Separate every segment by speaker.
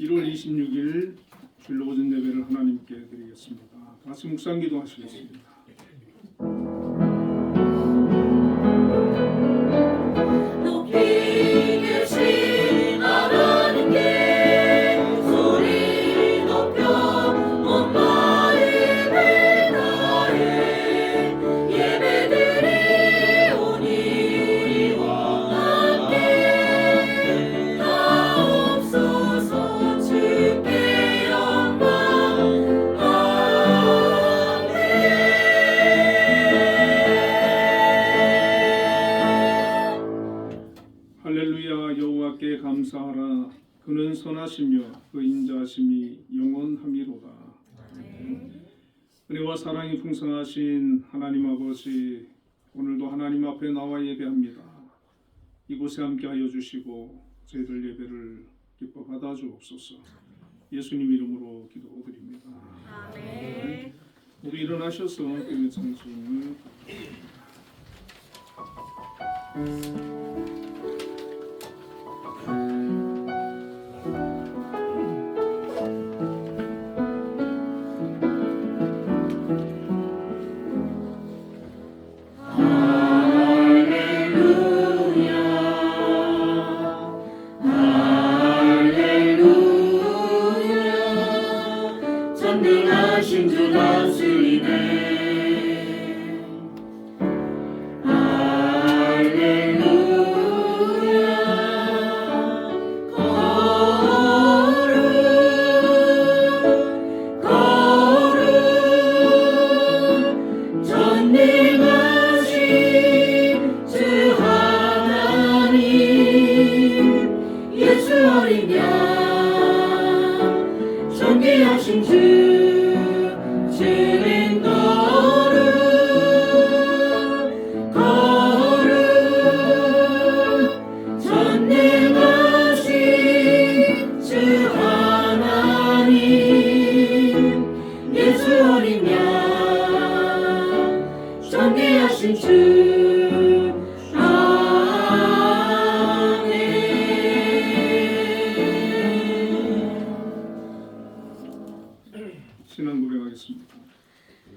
Speaker 1: 1월 26일 주일 오전 예배를 하나님께 드리겠습니다. 같이 묵상 기도하시겠습니다. 할렐루야. 여호와께 감사하라. 그는 선하시며 그 인자하심이 영원함이로다. 은혜와 사랑이 풍성하신 하나님 아버지, 오늘도 하나님 앞에 나와 예배합니다. 이곳에 함께하여 주시고 저희들 예배를 기뻐 받아 주옵소서. 예수님 이름으로 기도드립니다. 아멘. 우리 일어나셔서 교회 찬송을
Speaker 2: 전능하신 주 다스리네. 존귀하신 주, 주님 거룩 전능하신 주 하나님, 예수 어린 양, 존귀하신 주.
Speaker 1: 신앙 고백하겠습니다.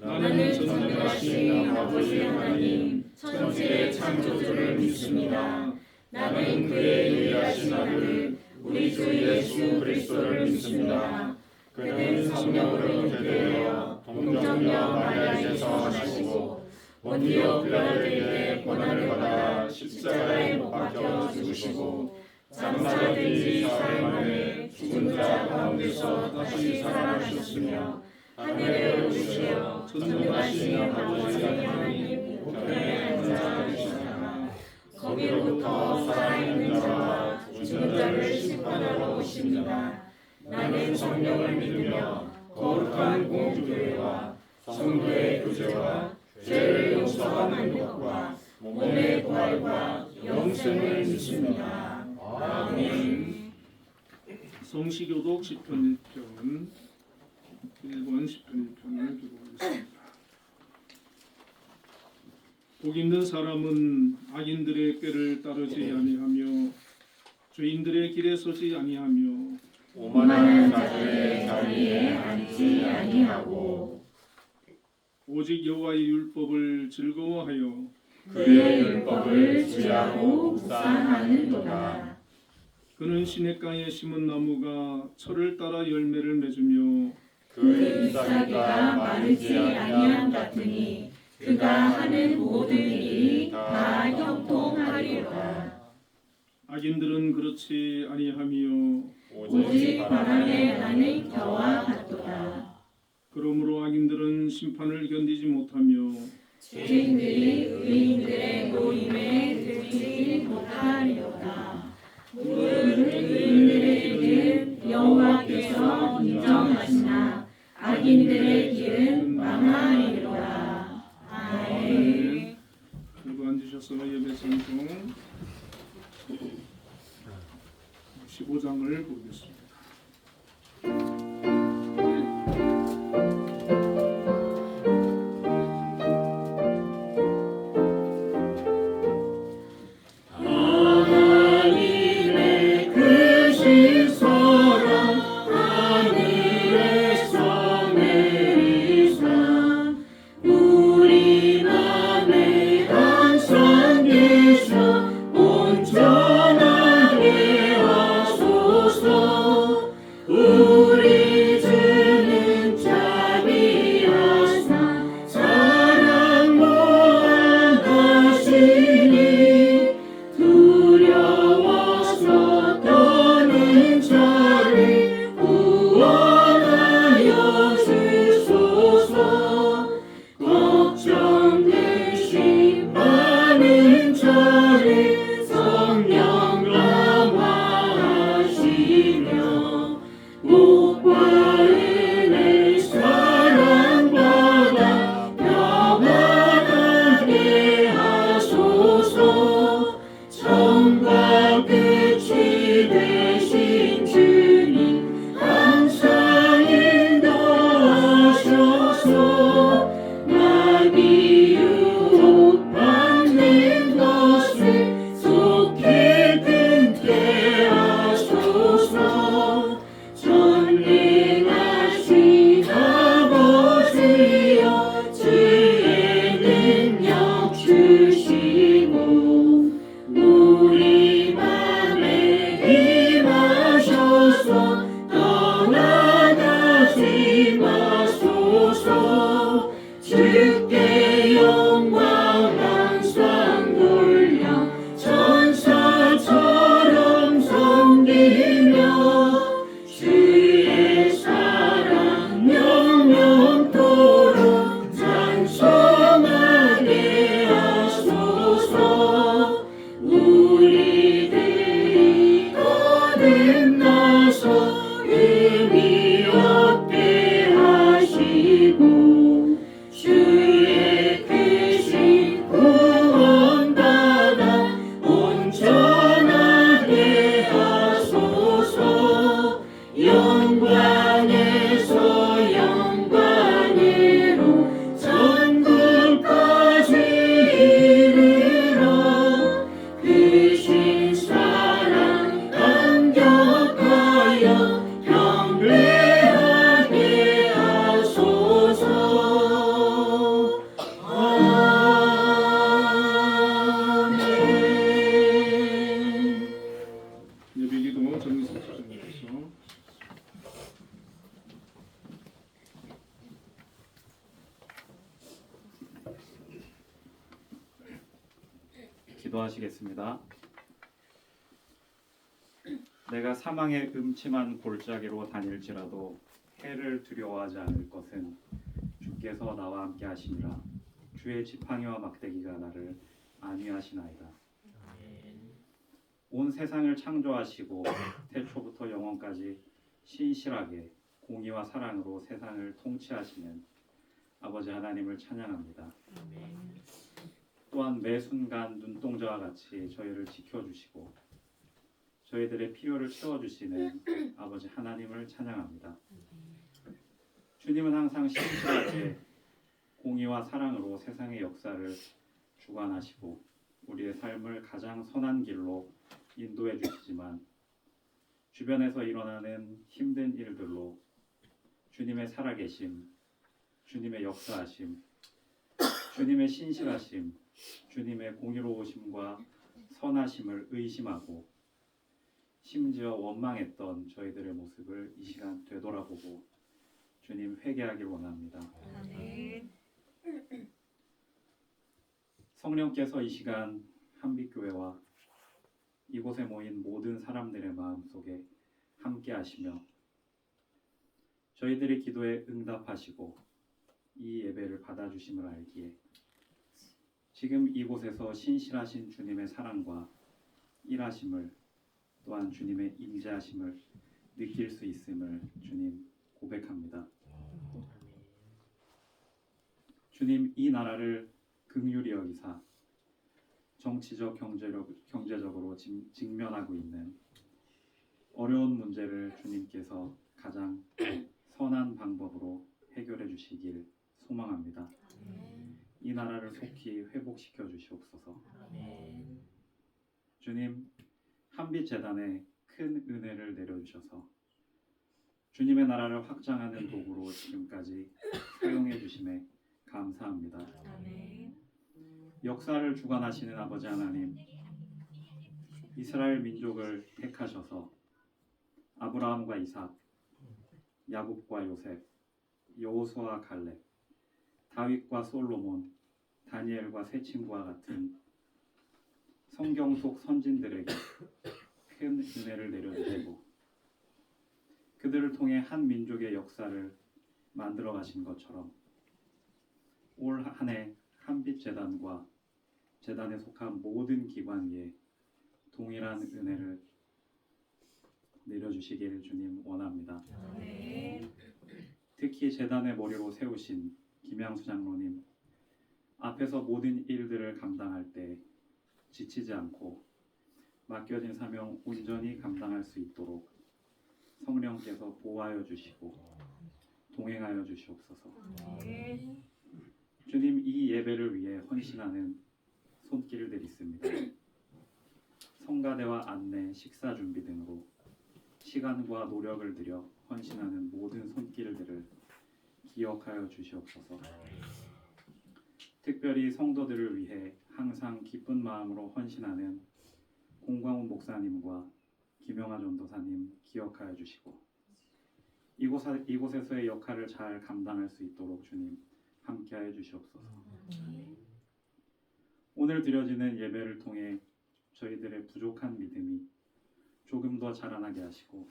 Speaker 2: 나는 전능하신 아버지 하나님, 천지의 창조주를 믿습니다. 나는 그의 유일하신 아들, 우리 주 예수 그리스도를 믿습니다. 그는 성령으로 잉태되어 동정녀 마리아에게서 나시고 본디오 빌라도에게 고난을 받아 십자가에 못 박혀 죽으시고 장사되지 사흘 만에 죽은 자 가운데서 다시 살아나셨으며 하늘에 오르시어 전능하신 아버지 하나님 우편에 앉아 계시다가 거기로부터 살아있는 자와 죽은 자를 심판하러 오십니다. 나는 성령을 믿으며 거룩한 공주교회와 성도의 교제와 죄를 용서하는 것과 몸의 부활과 영생을 믿습니다. 아멘.
Speaker 1: 성시교독 시편 1편 1번 시편 1편을 기도하겠습니다. 복 있는 사람은 악인들의 꾀를 따르지 아니하며 죄인들의 길에 서지 아니하며
Speaker 2: 오만한 자들의 자리에 앉지 아니하고
Speaker 1: 오직 여호와의 율법을 즐거워하여
Speaker 2: 그의 율법을 주야로 묵상하는도다.
Speaker 1: 그는 시냇가에 심은 나무가 철을 따라 열매를 맺으며
Speaker 2: 그 잎사귀가 마르지 아니함 같으니 그가 하는 모든 일이 다 형통하리로다.
Speaker 1: 악인들은 그렇지 아니하며
Speaker 2: 오직 바람에 나는 겨와 같도다.
Speaker 1: 그러므로 악인들은 심판을 견디지 못하며
Speaker 2: 죄인들이 의인들의 노임에 들지 못하리로다. 모든 의인들의 길은 여호와께서 인정하시나 악인들의 길은 망하리로다. 아멘.
Speaker 1: 그리고 앉으셔서 예배 찬송 15장을 보겠습니다.
Speaker 2: 하나님의 크신 사랑 끝이 되신 주님 항상 인도하셔서 마귀 유혹받는 것을 속히 끊게 하소서. 전능하신 아버지여 주의 능력 주시고 우리 맘에 임하셔서 떠나가지 마소서. 주께 영광 항상 돌려 천사처럼 섬기며 주의 사랑 영영토록 찬송하게 하소서. 우리들이 거듭나서 의미 얻게 하시고 주의 크신 구원받아 온전하게 하소서. 영광에서 영광으로 전국까지 이르러 크신 사랑 감격하여 경배하게 하소서. 아멘.
Speaker 1: 예배기도 정리서 주장님께서
Speaker 3: 기도하시겠습니다. 내가 사망의 음침한 골짜기로 다닐지라도 해를 두려워하지 않을 것은 주께서 나와 함께 하시니라. 주의 지팡이와 막대기가 나를 안위하시나이다. 온 세상을 창조하시고 태초부터 영원까지 신실하게 공의와 사랑으로 세상을 통치하시는 아버지 하나님을 찬양합니다. 또한 매 순간 눈동자와 같이 저희를 지켜주시고 저희들의 필요를 채워주시는 아버지 하나님을 찬양합니다. 주님은 항상 신실하게 공의와 사랑으로 세상의 역사를 주관하시고 우리의 삶을 가장 선한 길로 인도해 주시지만 주변에서 일어나는 힘든 일들로 주님의 살아계심, 주님의 역사하심, 주님의 신실하심, 주님의 공의로우심과 선하심을 의심하고 심지어 원망했던 저희들의 모습을 이 시간 되돌아보고 주님 회개하길 원합니다. 성령께서 이 시간 한빛교회와 이곳에 모인 모든 사람들의 마음속에 함께 하시며 저희들의 기도에 응답하시고 이 예배를 받아주심을 알기에 지금 이곳에서 신실하신 주님의 사랑과 일하심을 또한 주님의 임재하심을 느낄 수 있음을 주님 고백합니다. 주님, 이 나라를 긍휼히 여기사 정치적 경제적으로 직면하고 있는 어려운 문제를 주님께서 가장 선한 방법으로 해결해 주시길 소망합니다. 이 나라를 속히 회복시켜 주시옵소서. 주님, 한빛 재단에 큰 은혜를 내려주셔서 주님의 나라를 확장하는 도구로 지금까지 사용해 주심에 감사합니다. 역사를 주관하시는 아버지 하나님, 이스라엘 민족을 택하셔서 아브라함과 이삭, 야곱과 요셉, 여호수아와 갈렙, 다윗과 솔로몬, 다니엘과 세 친구와 같은 성경 속 선진들에게 큰 은혜를 내려주시고 그들을 통해 한 민족의 역사를 만들어 가신 것처럼 올 한 해 한빛 재단과 재단에 속한 모든 기관 위에 동일한 은혜를 내려주시기를 주님 원합니다. 특히 재단의 머리로 세우신 김양수 장로님, 앞에서 모든 일들을 감당할 때 지치지 않고 맡겨진 사명 온전히 감당할 수 있도록 성령께서 보호하여 주시고 동행하여 주시옵소서. 주님, 이 예배를 위해 헌신하는 손길을 드리습니다. 성가대와 안내, 식사 준비 등으로 시간과 노력을 들여 헌신하는 모든 손길들을 기억하여 주시옵소서. 특별히 성도들을 위해 항상 기쁜 마음으로 헌신하는 공광훈 목사님과 김영하 전도사님 기억하여 주시고 이곳에서의 역할을 잘 감당할 수 있도록 주님 함께하여 주시옵소서. 오늘 드려지는 예배를 통해 저희들의 부족한 믿음이 조금 더 자라나게 하시고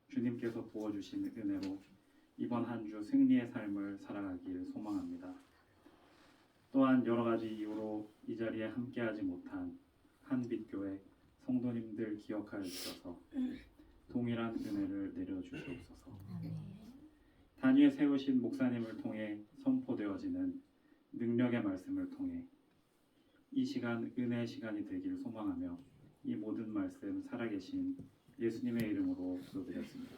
Speaker 3: 주님께서 부어주신 은혜로 이번 한 주 승리의 삶을 살아가길 소망합니다. 또한 여러 가지 이유로 이 자리에 함께하지 못한 한빛교회 성도님들 기억하여 주셔서 동일한 은혜를 내려주시옵소서. 단위에 세우신 목사님을 통해 선포되어지는 능력의 말씀을 통해 이 시간 은혜의 시간이 되길 소망하며 이 모든 말씀 살아계신 예수님의 이름으로 기도드렸습니다.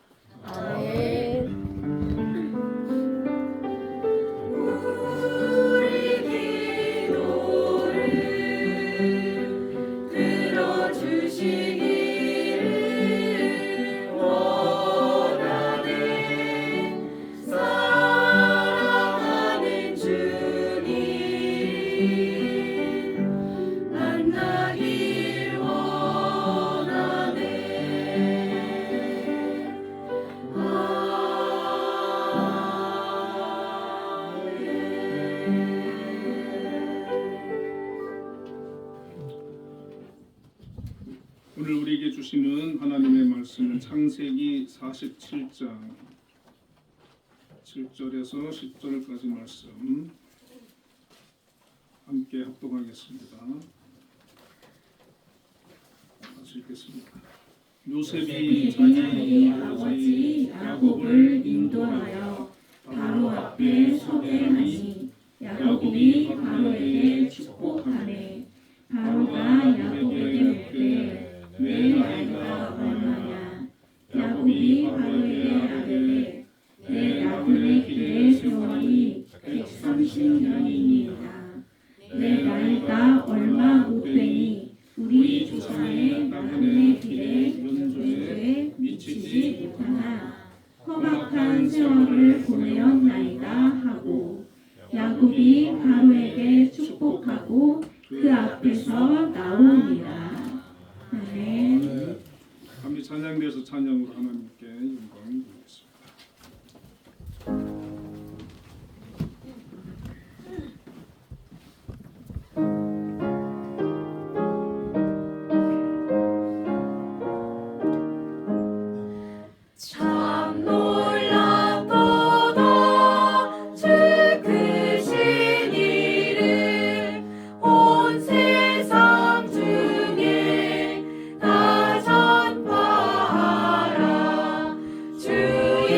Speaker 2: 아멘. 우리 기도를 들어주시기를 원하네. 사랑하는 주님 만나길 원하네.
Speaker 1: 오늘 우리에게 주시는 하나님의 말씀은 창세기 47장 7절에서 10절까지 말씀 함께 합독하겠습니다. 같이 읽겠습니다. 요셉이 자기의 아버지 야곱을 인도하여 바로 앞에 서게 하니 야곱이 바로에게 축복하네. 바로가 야곱에게 묻되 내 나이가 얼마냐? 야곱이 바로에게 아뢰되 내 나그네 길의 세월이 130년이니이다. 내 나이가 얼마 못 되니 우리 조상의 나그네 길의 연조에 미치지 못하나 험악한 세월을 보내었나이다 하고 야곱이 바로에게 축복하고 그 앞에서 나오니라. 아멘. 감히 찬양돼서 찬양으로 하나님께 영광 드리겠습니다.
Speaker 2: 참 놀랍도다 주 크신 일을 온 세상 중에 다 전파하라. 주의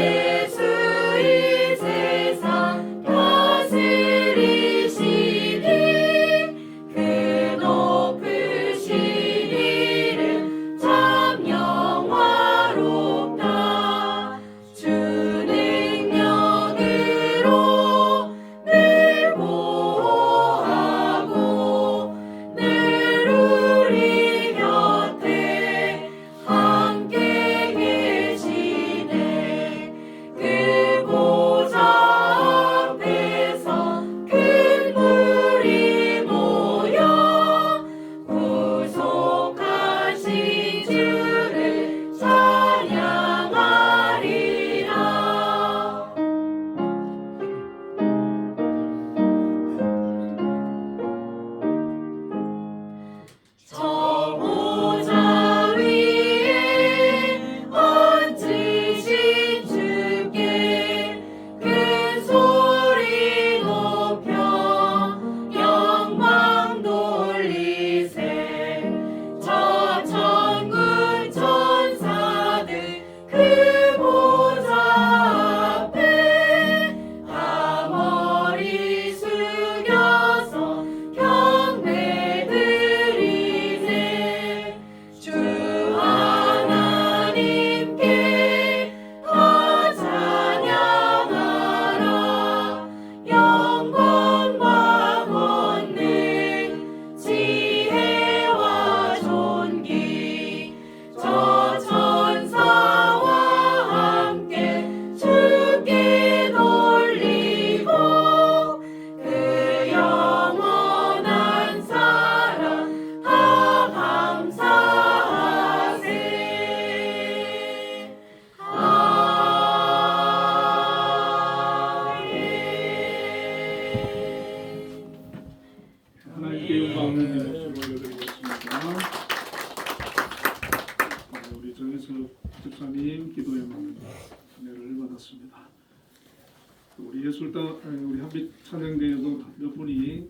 Speaker 1: 정혜석 집사님 기도의 은혜를 받았습니다. 또 우리 우리 한빛 찬양대에도 몇 분이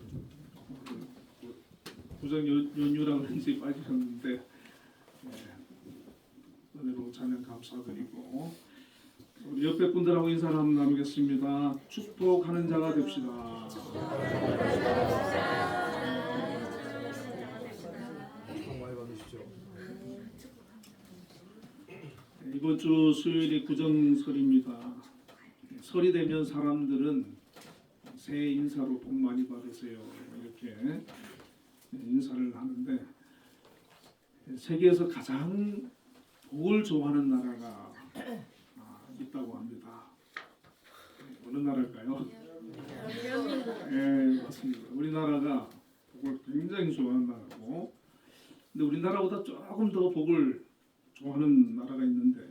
Speaker 1: 구정 연휴라 그런지 빠지셨는데 은혜로 찬양 감사드리고 우리 옆에 분들하고 인사를 한번 나누겠습니다. 축복하는 자가 됩시다. 이번 주 수요일이 구정설입니다. 설이 되면 사람들은 새해 인사로 복 많이 받으세요 이렇게 인사를 하는데 세계에서 가장 복을 좋아하는 나라가 있다고 합니다. 어느 나라일까요? 네, 맞습니다. 우리나라가 복을 굉장히 좋아하는 나라고, 근데 우리나라보다 조금 더 복을 좋아하는 나라가 있는데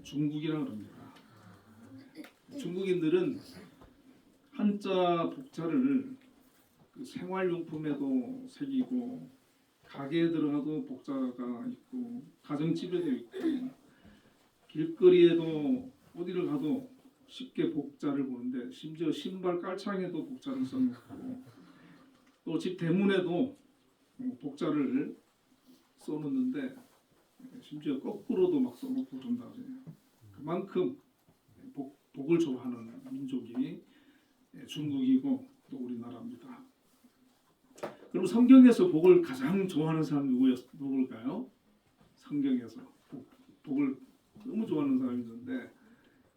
Speaker 1: 중국이라고 합니다. 중국인들은 한자 복자를 그 생활용품에도 새기고 가게에 들어가도 복자가 있고 가정집에도 있고 길거리에도 어디를 가도 쉽게 복자를 보는데 심지어 신발 깔창에도 복자를 써놓고 또 집 대문에도 복자를 써놓는데 심지어 거꾸로도 막 써놓고 그런다고 해요. 그만큼 복을 좋아하는 민족이 중국이고 또 우리나라입니다. 그럼 성경에서 복을 가장 좋아하는 사람 누굴까요? 성경에서 복을 너무 좋아하는 사람이 있는데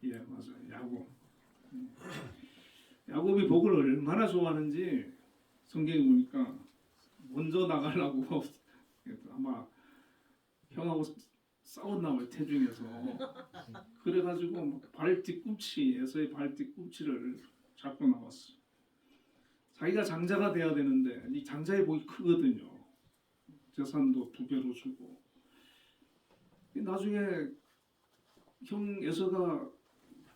Speaker 1: 예 맞아요. 야곱. 야곱이 복을 얼마나 좋아하는지 성경에 보니까 먼저 나가려고 아마 형하고 싸웠나 봐요. 태중에서. 그래가지고 발 뒤꿈치, 에서의 발 뒤꿈치를 잡고 나왔어. 자기가 장자가 돼야 되는데 이 장자의 복이 크거든요. 재산도 2배로 주고. 나중에 형 에서가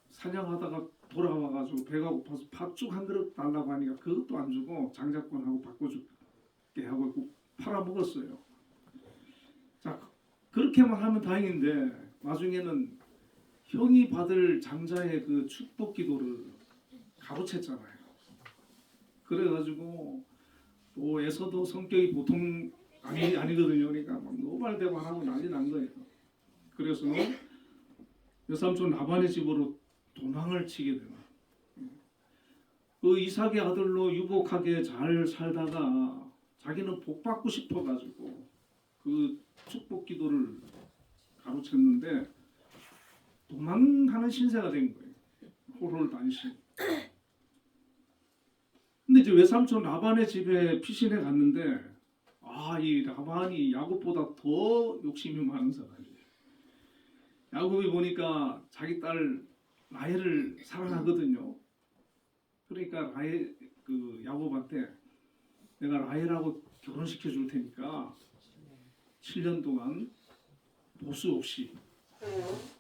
Speaker 1: 사냥하다가 돌아와가지고 배가 고파서 팥죽 한 그릇 달라고 하니까 그것도 안 주고 장자권하고 바꿔줄게 하고 팔아먹었어요. 자, 그렇게만 하면 다행인데 나중에는 형이 받을 장자의 그 축복 기도를 가로챘잖아요. 그래가지고 또 에서도 성격이 보통 아니거든요. 그러니까 막 노발대발하고 난리 난 거예요. 그래서 외삼촌 라반의 집으로 도망을 치게 되나. 그 이삭의 아들로 유복하게 잘 살다가 자기는 복 받고 싶어가지고 그 축복 기도를 가로챘는데 도망가는 신세가 된 거예요. 호로를 다니시. 근데 이제 외삼촌 라반의 집에 피신해 갔는데 이 라반이 야곱보다 더 욕심이 많은 사람이에요. 야곱이 보니까 자기 딸 라헬을 사랑하거든요. 그러니까 야곱한테 내가 라헬하고 결혼시켜 줄 테니까 7년 동안 보수 없이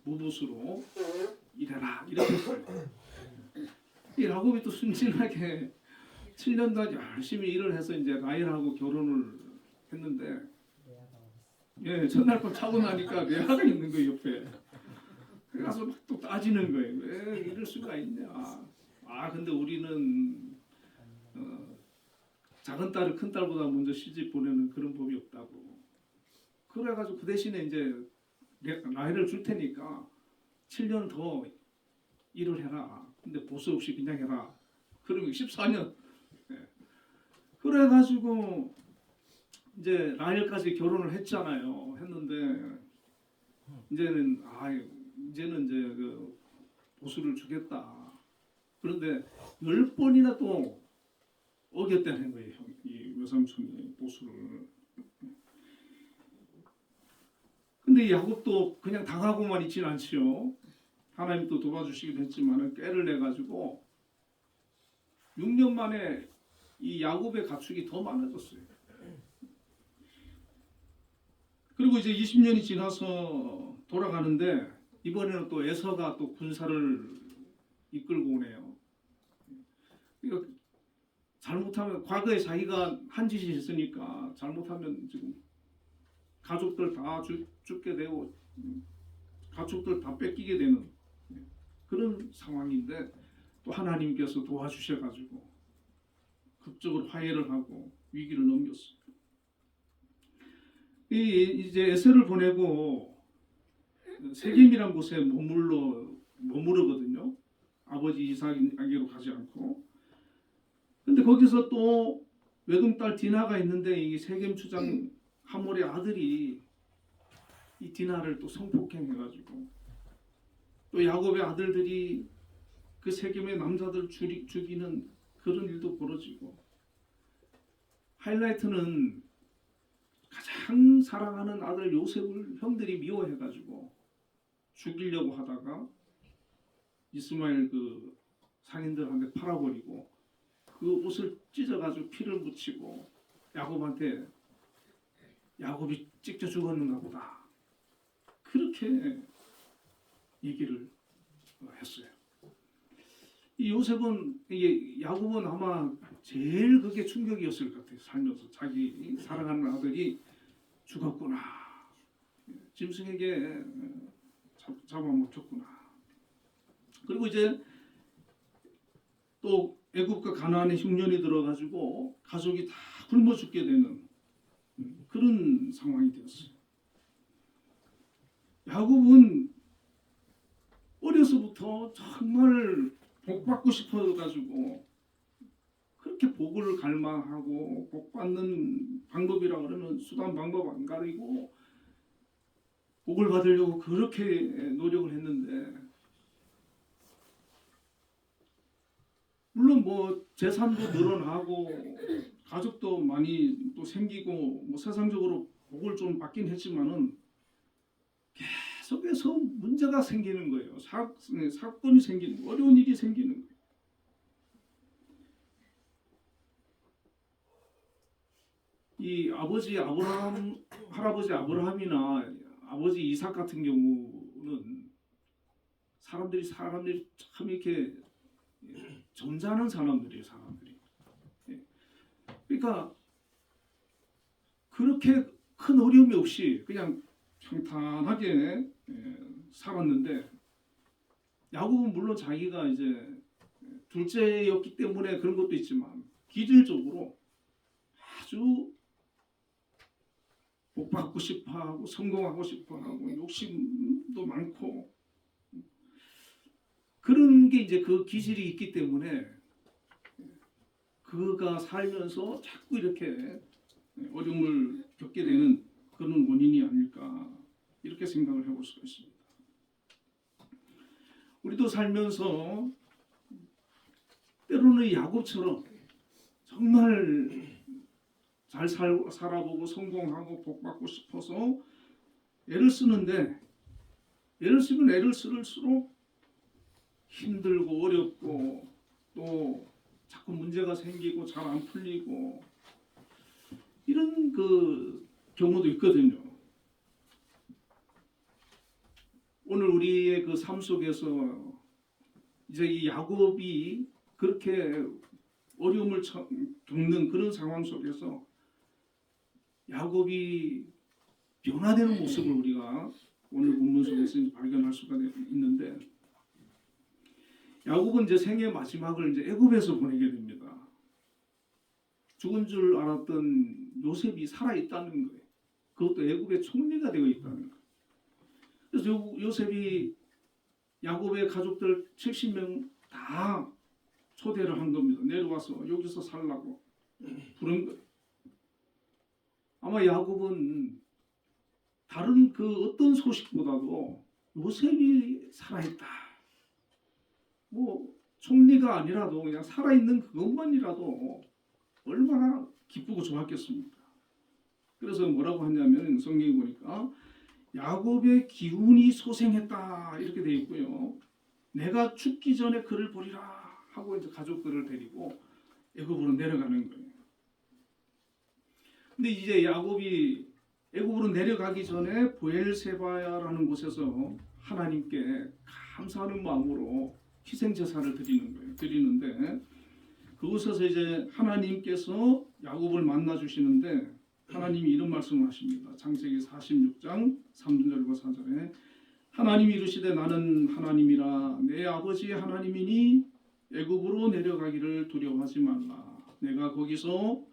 Speaker 1: 무보수로 일해라 이렇게 했어요. 이 야곱이 또 순진하게 7년 동안 열심히 일을 해서 이제 라헬하고 결혼을 했는데 첫날 밤 자고 나니까 레아가 있는 거예요 옆에. 그래서 막 또 따지는 거예요. 왜 이럴 수가 있냐. 근데 우리는 작은 딸을 큰 딸보다 먼저 시집 보내는 그런 법이 없다고. 그래가지고 그 대신에 이제 라헬을 줄 테니까 7년 더 일을 해라. 근데 보수 없이 그냥 해라. 그러면 14년. 그래가지고 이제 라헬까지 결혼을 했잖아요. 했는데 이제는 이제 그 보수를 주겠다. 그런데 10번이나 또 어겼다는 거예요. 이 외삼촌이 보수를. 근데 야곱도 그냥 당하고만 있진 않지요. 하나님 또 도와주시기도 했지만 꾀를 내가지고 6년 만에 이 야곱의 가축이 더 많아졌어요. 그리고 이제 20년이 지나서 돌아가는데 이번에는 또 에서가 또 군사를 이끌고 오네요. 그러니까 잘못하면 과거에 자기가 한 짓이 있으니까 잘못하면 지금 가족들 다 죽게 되고 가족들 다 뺏기게 되는 그런 상황인데 또 하나님께서 도와주셔가지고 극적으로 화해를 하고 위기를 넘겼어요. 이제 에셀을 보내고 세겜이란 곳에 머무르거든요. 아버지 이삭에게로 가지 않고. 근데 거기서 또 외동딸 디나가 있는데 이 세겜 주장 하몰의 아들이 이 디나를 또 성폭행해가지고 또 야곱의 아들들이 그 세겜의 남자들 죽이는 그런 일도 벌어지고 하이라이트는 가장 사랑하는 아들 요셉을 형들이 미워해가지고 죽이려고 하다가 이스마엘 그 상인들한테 팔아버리고 그 옷을 찢어가지고 피를 묻히고 야곱한테 야곱이 찍혀 죽었는가 보다 그렇게 얘기를 했어요. 이 요셉은 이게 야곱은 아마 제일 그게 충격이었을 것 같아요. 살면서 자기 사랑하는 아들이 죽었구나, 짐승에게 잡아먹혔구나. 그리고 이제 또 애굽과 가나안에 흉년이 들어가지고 가족이 다 굶어 죽게 되는 그런 상황이 되었어요. 야곱은 어려서부터 정말 복 받고 싶어 가지고 그렇게 복을 갈망하고 복 받는 방법이라 그러면 수단 방법 안 가리고 복을 받으려고 그렇게 노력을 했는데 물론 뭐 재산도 늘어나고 가족도 많이 또 생기고 뭐 세상적으로 복을 좀 받긴 했지만은 계속해서 문제가 생기는 거예요. 사건이 생기는 거예요. 어려운 일이 생기는 거예요. 이 할아버지 아브라함이나 아버지 이삭 같은 경우는 사람들이 참 이렇게 점잖은 사람들이에요. 사람들이. 그러니까 그렇게 큰 어려움이 없이 그냥 평탄하게 살았는데 야곱은 물론 자기가 이제 둘째였기 때문에 그런 것도 있지만 기질적으로 아주 복받고 싶어하고 성공하고 싶어하고 욕심도 많고 그런 게 이제 그 기질이 있기 때문에 그가 살면서 자꾸 이렇게 어려움을 겪게 되는 그런 원인이 아닐까 이렇게 생각을 해볼 수가 있습니다. 우리도 살면서 때로는 야곱처럼 정말 잘 살아보고 성공하고 복받고 싶어서 애를 쓰는데 애를 쓰면 애를 쓸수록 힘들고 어렵고 또 자꾸 문제가 생기고 잘 안 풀리고 이런 그 경우도 있거든요. 오늘 우리의 그 삶 속에서 이제 이 야곱이 그렇게 어려움을 겪는 그런 상황 속에서 야곱이 변화되는 모습을 우리가 오늘 본문 속에서 발견할 수가 있는데 야곱은 이제 생애 마지막을 이제 애굽에서 보내게 됩니다. 죽은 줄 알았던 요셉이 살아 있다는 거예요. 그것도 애굽의 총리가 되어 있다는 거예요. 그래서 요셉이 야곱의 가족들 70명 다 초대를 한 겁니다. 내려와서 여기서 살라고 부른 거예요. 아마 야곱은 다른 그 어떤 소식보다도 요셉이 살아있다. 뭐 총리가 아니라도 그냥 살아있는 그것만이라도 얼마나 기쁘고 좋았겠습니까? 그래서 뭐라고 하냐면 성경에 보니까 야곱의 기운이 소생했다 이렇게 돼 있고요. 내가 죽기 전에 그를 보리라 하고 이제 가족들을 데리고 애굽으로 내려가는 거예요. 근데 이제 야곱이 애굽으로 내려가기 전에 브엘세바야라는 곳에서 하나님께 감사하는 마음으로 희생 제사를 드리는 거예요. 드리는데 그곳에서 이제 하나님께서 야곱을 만나 주시는데 하나님이 이런 말씀을 하십니다. 창세기 46장 3절과 4절에 하나님이 이르시되 나는 하나님이라 내 아버지 하나님이니 애굽으로 내려가기를 두려워하지 말라. 내가 거기서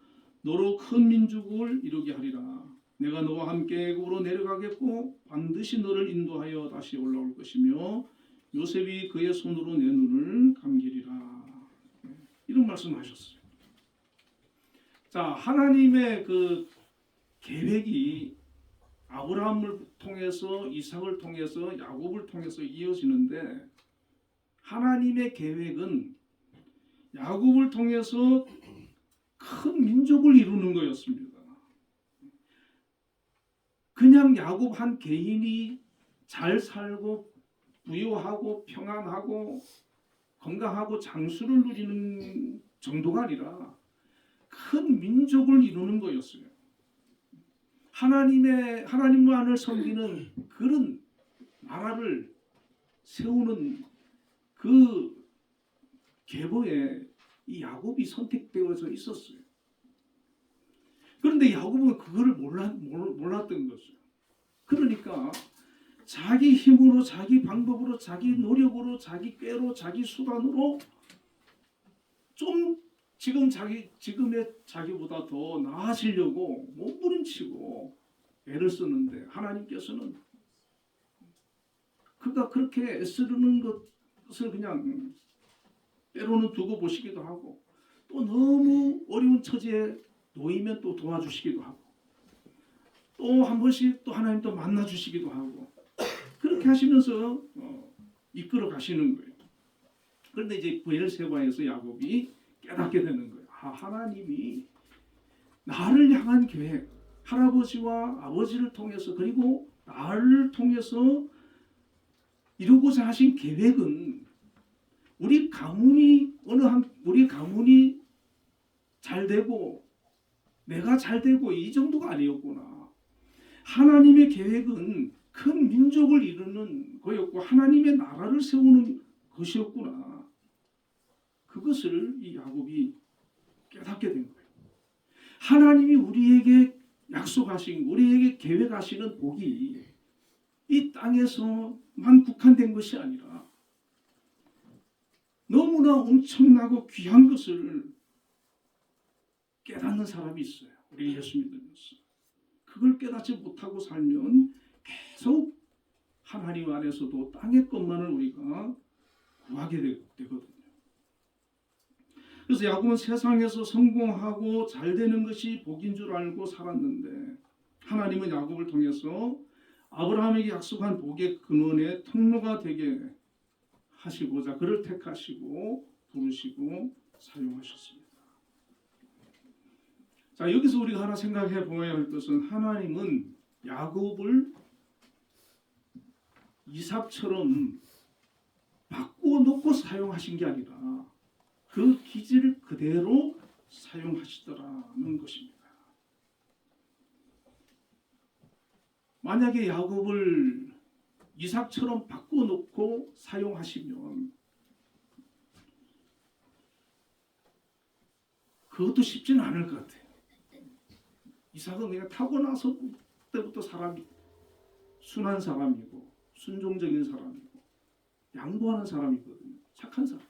Speaker 1: 너로 큰 민족을 이루게 하리라. 내가 너와 함께 애굽으로 내려가겠고 반드시 너를 인도하여 다시 올라올 것이며 요셉이 그의 손으로 내 눈을 감기리라. 이런 말씀하셨어요. 자, 하나님의 그 계획이 아브라함을 통해서 이삭을 통해서 야곱을 통해서 이어지는데 하나님의 계획은 야곱을 통해서 큰 민족을 이루는 거였습니다. 그냥 야곱 한 개인이 잘 살고 부유하고 평안하고 건강하고 장수를 누리는 정도가 아니라 큰 민족을 이루는 거였어요. 하나님만을 섬기는 그런 나라를 세우는 그 계보에 이 야곱이 선택되어서 있었어요. 그런데 야곱은 그거를 몰랐던 거죠. 그러니까 자기 힘으로, 자기 방법으로, 자기 노력으로, 자기 꾀로, 자기 수단으로 좀 지금의 자기보다 더 나아지려고 몸부림치고 애를 쓰는데 하나님께서는 그가 그렇게 애쓰는 것을 그냥 때로는 두고 보시기도 하고 또 너무 어려운 처지에 놓이면 또 도와주시기도 하고 또 한 번씩 또 하나님 또 만나 주시기도 하고 그렇게 하시면서 이끌어 가시는 거예요. 그런데 이제 브엘세바에서 야곱이 깨닫게 되는 거예요. 하나님이 나를 향한 계획, 할아버지와 아버지를 통해서 그리고 나를 통해서 이루고자 하신 계획은 우리 가문이 잘 되고 내가 잘 되고 이 정도가 아니었구나. 하나님의 계획은 큰 민족을 이루는 거였고 하나님의 나라를 세우는 것이었구나. 그것을 이 야곱이 깨닫게 된 거예요. 하나님이 우리에게 약속하신, 우리에게 계획하시는 복이 이 땅에서만 국한된 것이 아니라 너무나 엄청나고 귀한 것을 깨닫는 사람이 있어요. 우리 예수 믿으면서. 그걸 깨닫지 못하고 살면 계속 하나님 안에서도 땅의 것만을 우리가 구하게 되거든요. 그래서 야곱은 세상에서 성공하고 잘 되는 것이 복인 줄 알고 살았는데 하나님은 야곱을 통해서 아브라함에게 약속한 복의 근원의 통로가 되게 하시고자 그를 택하시고 부르시고 사용하셨습니다. 자, 여기서 우리가 하나 생각해 보아야 할 것은 하나님은 야곱을 이삭처럼 바꾸어 놓고 사용하신 게 아니라 그 기질을 그대로 사용하시더라는 것입니다. 만약에 야곱을 이삭처럼 바꾸어 놓고 사용하시면 그것도 쉽지는 않을 것 같아요. 이삭은 그냥 타고나서 때부터 사람이 순한 사람이고 순종적인 사람이고 양보하는 사람이거든요. 착한 사람.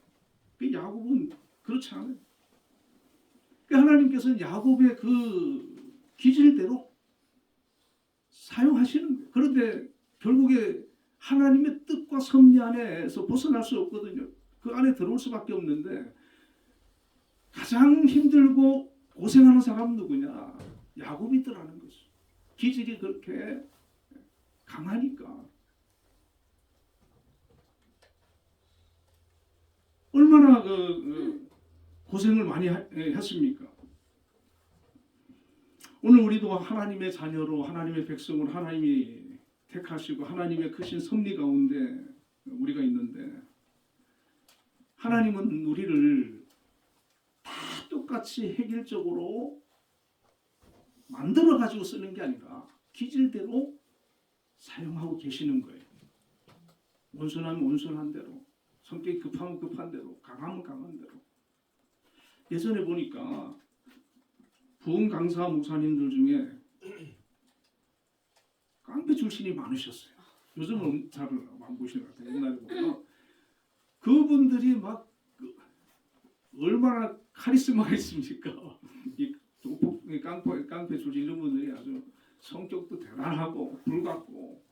Speaker 1: 야곱은 그렇지 않아요. 하나님께서는 야곱의 그 기질대로 사용하시는 거예요. 그런데 결국에 하나님의 뜻과 섭리 안에서 벗어날 수 없거든요. 그 안에 들어올 수밖에 없는데 가장 힘들고 고생하는 사람은 누구냐? 야곱이더라는 거죠. 기질이 그렇게 강하니까. 얼마나 고생을 많이 했습니까? 오늘 우리도 하나님의 자녀로 하나님의 백성으로 하나님이 택하시고 하나님의 크신 섭리 가운데 우리가 있는데 하나님은 우리를 다 똑같이 획일적으로 만들어 가지고 쓰는 게 아니라 기질대로 사용하고 계시는 거예요. 온순하면 온순한 대로, 성격이 급하면 급한 대로, 강하면 강한 대로. 예전에 보니까 부흥 강사 목사님들 중에 깡패 출신이 많으셨어요. 요즘은 잘 안 보시는 것 같아요. 옛날에 보면 그분들이 막 얼마나 카리스마가 있습니까? 이 깡패 출신 이런 분들이 아주 성격도 대단하고 불같고,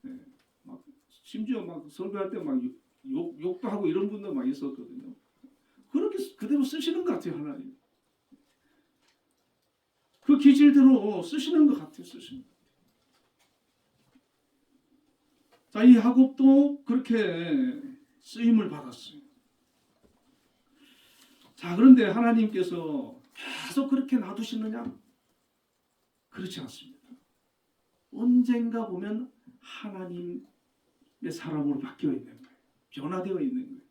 Speaker 1: 예, 막 심지어 막 설교할 때 막 욕도 하고 이런 분도 많이 있었거든요. 그렇게 그대로 쓰시는 것 같아요, 하나님. 그 기질대로 쓰시는 것 같아요, 쓰시는. 자, 이 야곱도 그렇게 쓰임을 받았어요. 자, 그런데 하나님께서 계속 그렇게 놔두시느냐? 그렇지 않습니다. 언젠가 보면 하나님의 사람으로 바뀌어 있는 거예요. 변화되어 있는 거예요.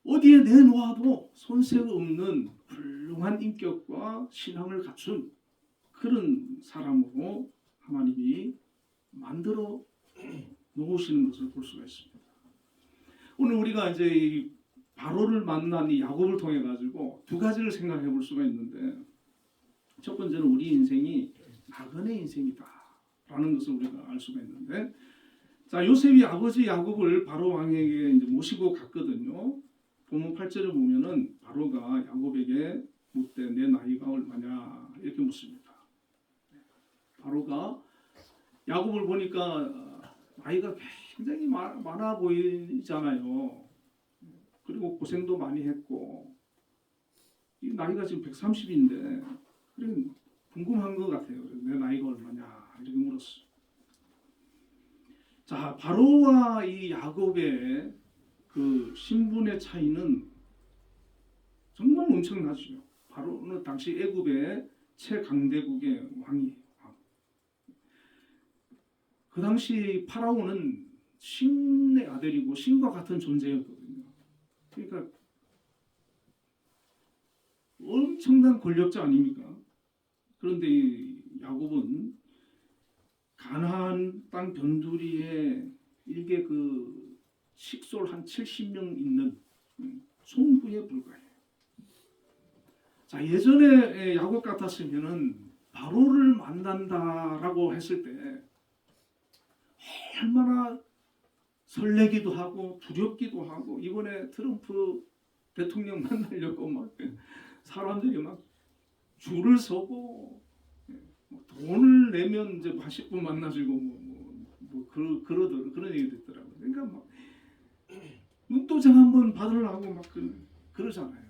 Speaker 1: 어디에 내놓아도 손색 없는 훌륭한 인격과 신앙을 갖춘 그런 사람으로 하나님이 만들어 놓으시는 것을 볼 수가 있습니다. 오늘 우리가 이제 이 바로를 만난 이 야곱을 통해 가지고 두 가지를 생각해 볼 수가 있는데, 첫 번째는 우리 인생이 나그네 인생이다라는 것을 우리가 알 수가 있는데, 자, 요셉이 아버지 야곱을 바로 왕에게 이제 모시고 갔거든요. 본문 8절에 보면은 바로가 야곱에게 묻되 내 나이가 얼마냐 이렇게 묻습니다. 바로가 야곱을 보니까 나이가 굉장히 많아 보이잖아요. 그리고 고생도 많이 했고, 이 나이가 지금 130인데 궁금한 것 같아요. 내 나이가 얼마냐 이렇게 물었어요. 자, 바로와 이 야곱의 그 신분의 차이는 정말 엄청나죠. 바로는 당시 애굽의 최강대국의 왕이에요. 그 당시 파라오는 신의 아들이고 신과 같은 존재였거든요. 그러니까 엄청난 권력자 아닙니까? 그런데 이 야곱은 가나안 땅 변두리에 일개 그 식솔 한 70명 있는 송부에 불과해요. 자, 예전에 야곱 같았으면은 바로를 만난다라고 했을 때 얼마나 설레기도 하고 두렵기도 하고, 이번에 트럼프 대통령 만나려고 막 사람들이 막 줄을 서고, 돈을 내면 이제 80분 만나주고 그런 얘기 듣더라고요. 그러니까 막 눈도장 한번 받으려고 막 그러잖아요.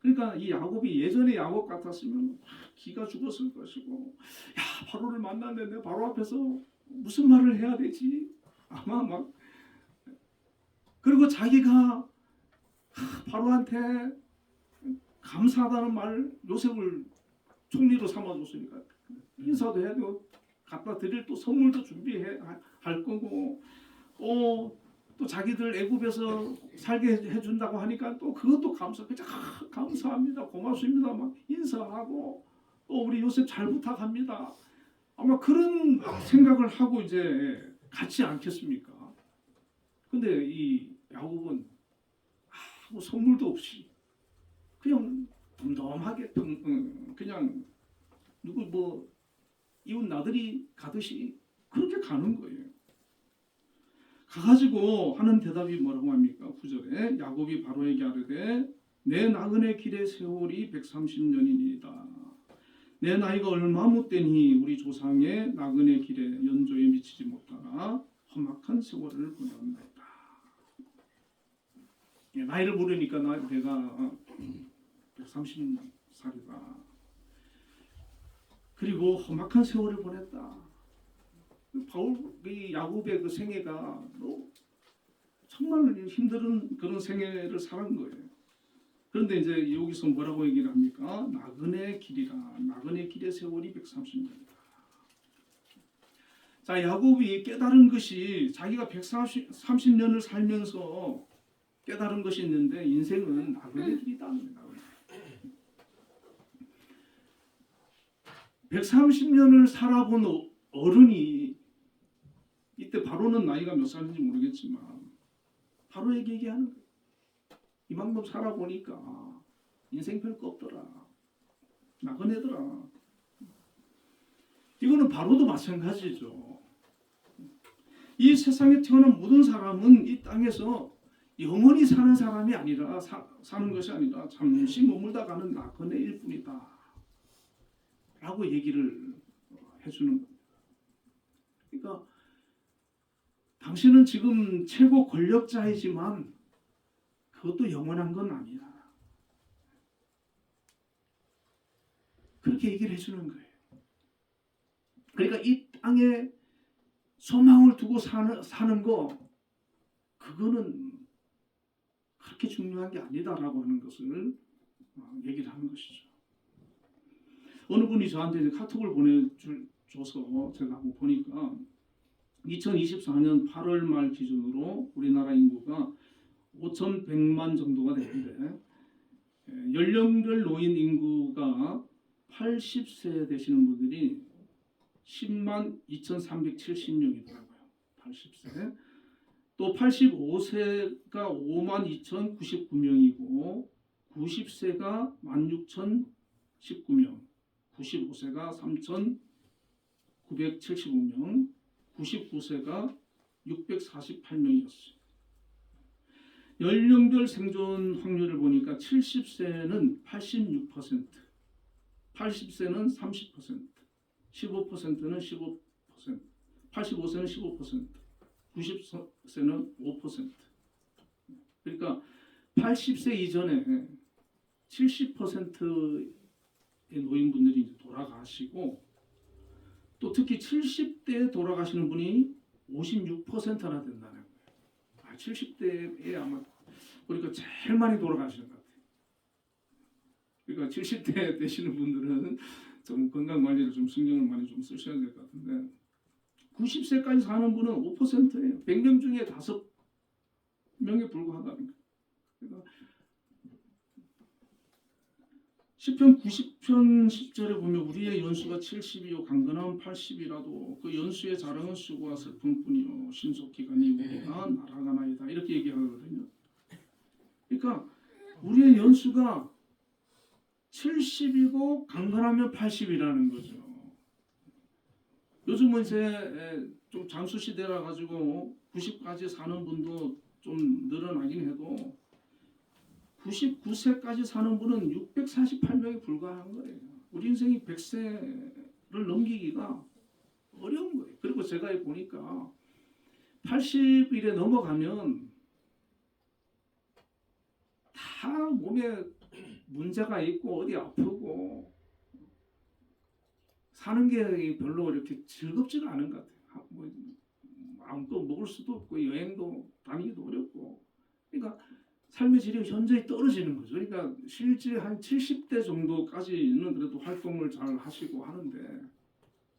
Speaker 1: 그러니까 이 야곱이 예전에 야곱 같았으면 기가 죽었을 것이고, 야, 바로를 만났는데 내가 바로 앞에서 무슨 말을 해야 되지? 아마 막, 그리고 자기가 바로한테 감사하다는 말, 요셉을 총리로 삼아줬으니까 인사도 해야 되고 갖다 드릴 또 선물도 준비할 거고, 또 자기들 애굽에서 살게 해준다고 하니까 또 그것도 감사합니다, 고맙습니다 막 인사하고, 또 우리 요셉 잘 부탁합니다. 아마 그런 생각을 하고 이제 같지 않겠습니까? 근데 이 야곱은 아무 선물도 없이 그냥 덤덤하게 그냥 누구 뭐 이웃 나들이 가듯이 그렇게 가는 거예요. 가가지고 하는 대답이 뭐라고 합니까? 9절에 야곱이 바로에게 하르되 내 나그네 길의 세월이 130년이니이다. 내 나이가 얼마 못되니 우리 조상의 나그네 길에 연조에 미치지 못하나 험악한 세월을 보내었나이다. 나이를 물으니까 내가 130살이다. 그리고 험악한 세월을 보냈다. 이 야곱의 그 생애가 정말 힘든 그런 생애를 살은 거예요. 그런데 이제 여기서 뭐라고 얘기를 합니까? 나그네 길이라. 나그네 길의 세월이 130년이다. 자, 야곱이 깨달은 것이 자기가 130년을 살면서 깨달은 것이 있는데, 인생은 나그네 길이다. 130년을 살아본 어른이, 이때 바로는 나이가 몇 살인지 모르겠지만 바로에게 얘기하는 거예요. 이만큼 살아보니까 인생 별거 없더라. 나그네더라. 이거는 바로도 마찬가지죠. 이 세상에 태어난 모든 사람은 이 땅에서 영원히 사는 사람이 아니라 사는 것이 아니라 잠시 머물다 가는 나그네일 뿐이다. 라고 얘기를 해주는 겁니다. 그러니까 당신은 지금 최고 권력자이지만 그것도 영원한 건 아니야. 그렇게 얘기를 해주는 거예요. 그러니까 이 땅에 소망을 두고 사는 거 그거는 그렇게 중요한 게 아니다라고 하는 것을 얘기를 하는 것이죠. 어느 분이 저한테 이제 카톡을 보내줘서 제가 한번 보니까 2024년 8월 말 기준으로 우리나라 인구가 5,100만 정도가 되는데 연령별 노인 인구가 80세 되시는 분들이 10만 2,370명이더라고요. 80세. 또 85세가 5만 2,099명이고 90세가 16,019명, 95세가 3,975명, 99세가 648명이었어요. 연령별 생존 확률을 보니까 70세는 86%, 80세는 30%, 15%는 15%, 85세는 15%, 90세는 5%. 그러니까 80세 이전에 70%의 노인분들이 이제 돌아가시고 또 특히 70대에 돌아가시는 분이 56%나 된다는 거예요. 70대에 아마 보니까 제일 많이 돌아가시는 것 같아요. 그러니까 70대 되시는 분들은 좀 건강 관리를 좀 신경을 많이 좀 쓰셔야 될 것 같은데 90세까지 사는 분은 5%예요. 100명 중에 5명에 불과하다는 거예요. 그러니까 시편 90편 10절에 보면 우리의 연수가 70이요 강건함은 80이라도 그 연수의 자랑은 수고와 슬픔뿐이요 신속기가 니 우리가 날아가나이다 이렇게 얘기하거든요. 그러니까 우리의 연수가 70이고 강건하면 80이라는 거죠. 요즘은 이제 좀 장수 시대라 가지고 90까지 사는 분도 좀 늘어나긴 해도 99세까지 사는 분은 648명에 불과한 거예요. 우리 인생이 100세를 넘기기가 어려운 거예요. 그리고 제가 보니까 80일에 넘어가면 다 몸에 문제가 있고 어디 아프고 사는 게 별로 이렇게 즐겁지가 않은 것 같아요. 뭐 아무것도 먹을 수도 없고 여행도 다니기도 어렵고 그러니까 삶의 질이 현저히 떨어지는 거죠. 그러니까 실제 한 70대 정도까지는 그래도 활동을 잘 하시고 하는데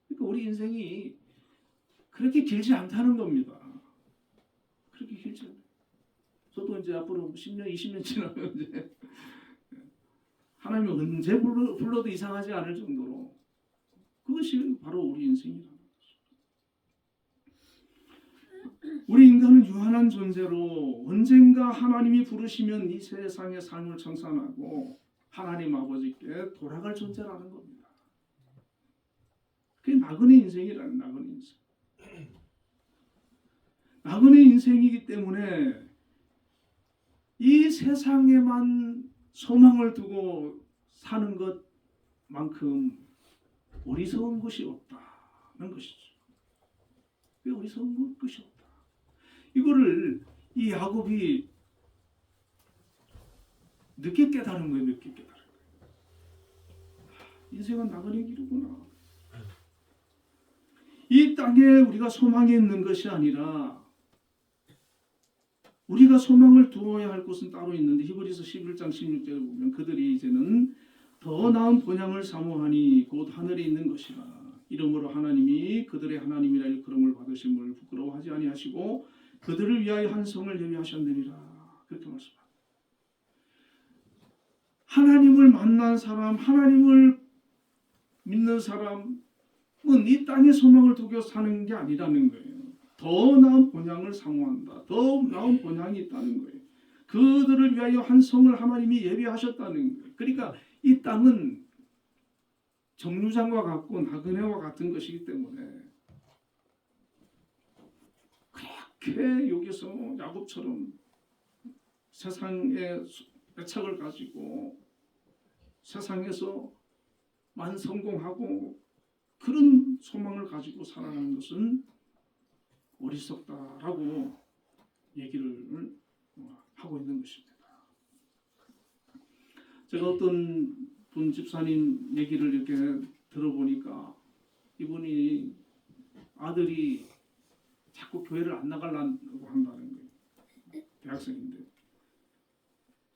Speaker 1: 그러니까 우리 인생이 그렇게 길지 않다는 겁니다. 그렇게 길지 않아요. 저도 이제 앞으로 10년, 20년 지나면 이제 하나님이 언제 불러도 이상하지 않을 정도로 그것이 바로 우리 인생이라는 거죠. 우리 인간은 유한한 존재로 언젠가 하나님이 부르시면 이 세상의 삶을 청산하고 하나님 아버지께 돌아갈 존재라는 겁니다. 그게 나그네 인생이라는 나그네 인생. 나그네 인생이기 때문에 이 세상에만 소망을 두고 사는 것만큼 어리석은 것이 없다는 것이죠. 왜 어리석은 것이 없다? 이거를 이 야곱이 늦게 깨달은 거예요. 늦게 깨달은 거예요. 인생은 나그네 길이구나. 이 땅에 우리가 소망이 있는 것이 아니라 우리가 소망을 두어야 할 곳은 따로 있는데 히브리서 11장 16절에 보면 그들이 이제는 더 나은 본향을 사모하니 곧 하늘에 있는 것이라. 이러므로 하나님이 그들의 하나님이라 일컬음을 받으심을 부끄러워하지 아니하시고 그들을 위하여 한 성을 예비하셨느니라. 그렇게 말씀합니다. 하나님을 만난 사람, 하나님을 믿는 사람은 이 땅에 소망을 두고 사는 게 아니라는 거예요. 더 나은 본향을 사모한다. 더 나은 본향이 있다는 거예요. 그들을 위하여 한 성을 하나님이 예비하셨다는 거예요. 그러니까 이 땅은 정류장과 같고 나그네와 같은 것이기 때문에 그렇게 여기서 야곱처럼 세상의 애착을 가지고 세상에서 만 성공하고 그런 소망을 가지고 살아가는 것은 어리석다라고 얘기를 하고 있는 것입니다. 제가 어떤 분 집사님 얘기를 이렇게 들어보니까 이분이 아들이 자꾸 교회를 안 나가려고 한다는 거예요. 대학생인데.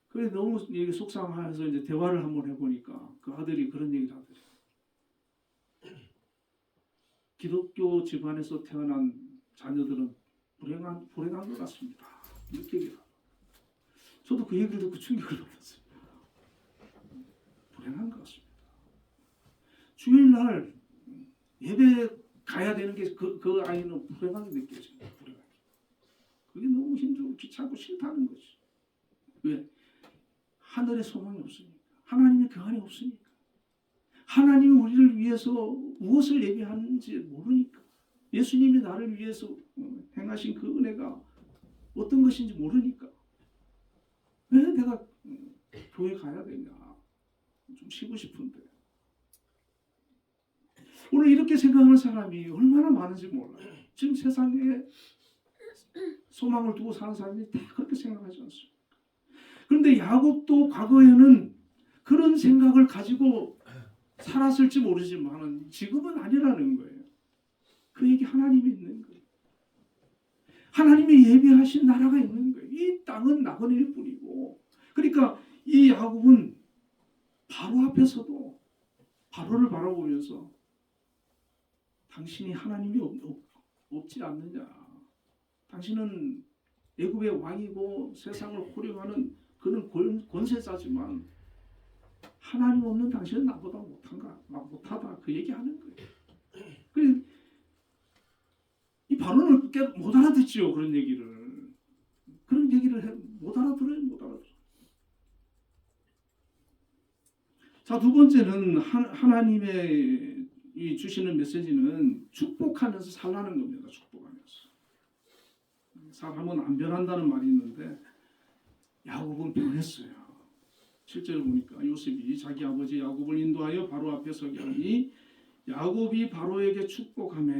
Speaker 1: 그래 너무 얘기 속상해서 이제 대화를 한번 해보니까 그 아들이 그런 얘기를 하더래요. 기독교 집안에서 태어난 자녀들은 불행한 것 같습니다. 이렇게 얘기를 하더라고요. 저도 그 얘기를 듣고 충격을 받았어요. 불행한 것 같습니다. 주일날 예배 가야 되는 게 그 아이는 불행하게 느껴집니다. 불행하게. 그게 너무 힘들고 귀찮고 싫다는 거지. 왜? 하늘에 소망이 없으니까. 하나님의 그 안에 없으니까. 하나님이 우리를 위해서 무엇을 예비하는지 모르니까. 예수님이 나를 위해서 행하신 그 은혜가 어떤 것인지 모르니까. 왜 내가 교회 가야 되냐. 좀 쉬고 싶은데. 오늘 이렇게 생각하는 사람이 얼마나 많은지 몰라요. 지금 세상에 소망을 두고 사는 사람이 다 그렇게 생각하지 않습니까? 그런데 야곱도 과거에는 그런 생각을 가지고 살았을지 모르지만 지금은 아니라는 거예요. 그에게 하나님이 있는 거예요. 하나님이 예비하신 나라가 있는 거예요. 이 땅은 나그네일 뿐이고. 그러니까 이 야곱은 바로 앞에서도 바로를 바라보면서 당신이 하나님이 없지 않느냐. 당신은 애굽의 왕이고 세상을 호령하는 그런 권세자지만 하나님 없는 당신은 나보다 못하다. 그 얘기하는 거예요. 이 바로는 못 알아듣지요. 그런 얘기를. 그런 얘기를 못 알아들어요. 자, 두 번째는 하나님의 이 주시는 메시지는 축복하면서 살라는 겁니다. 축복하면서. 사람은 안 변한다는 말이 있는데 야곱은 변했어요. 실제로 보니까 요셉이 자기 아버지 야곱을 인도하여 바로 앞에 서게 하니 야곱이 바로에게 축복하며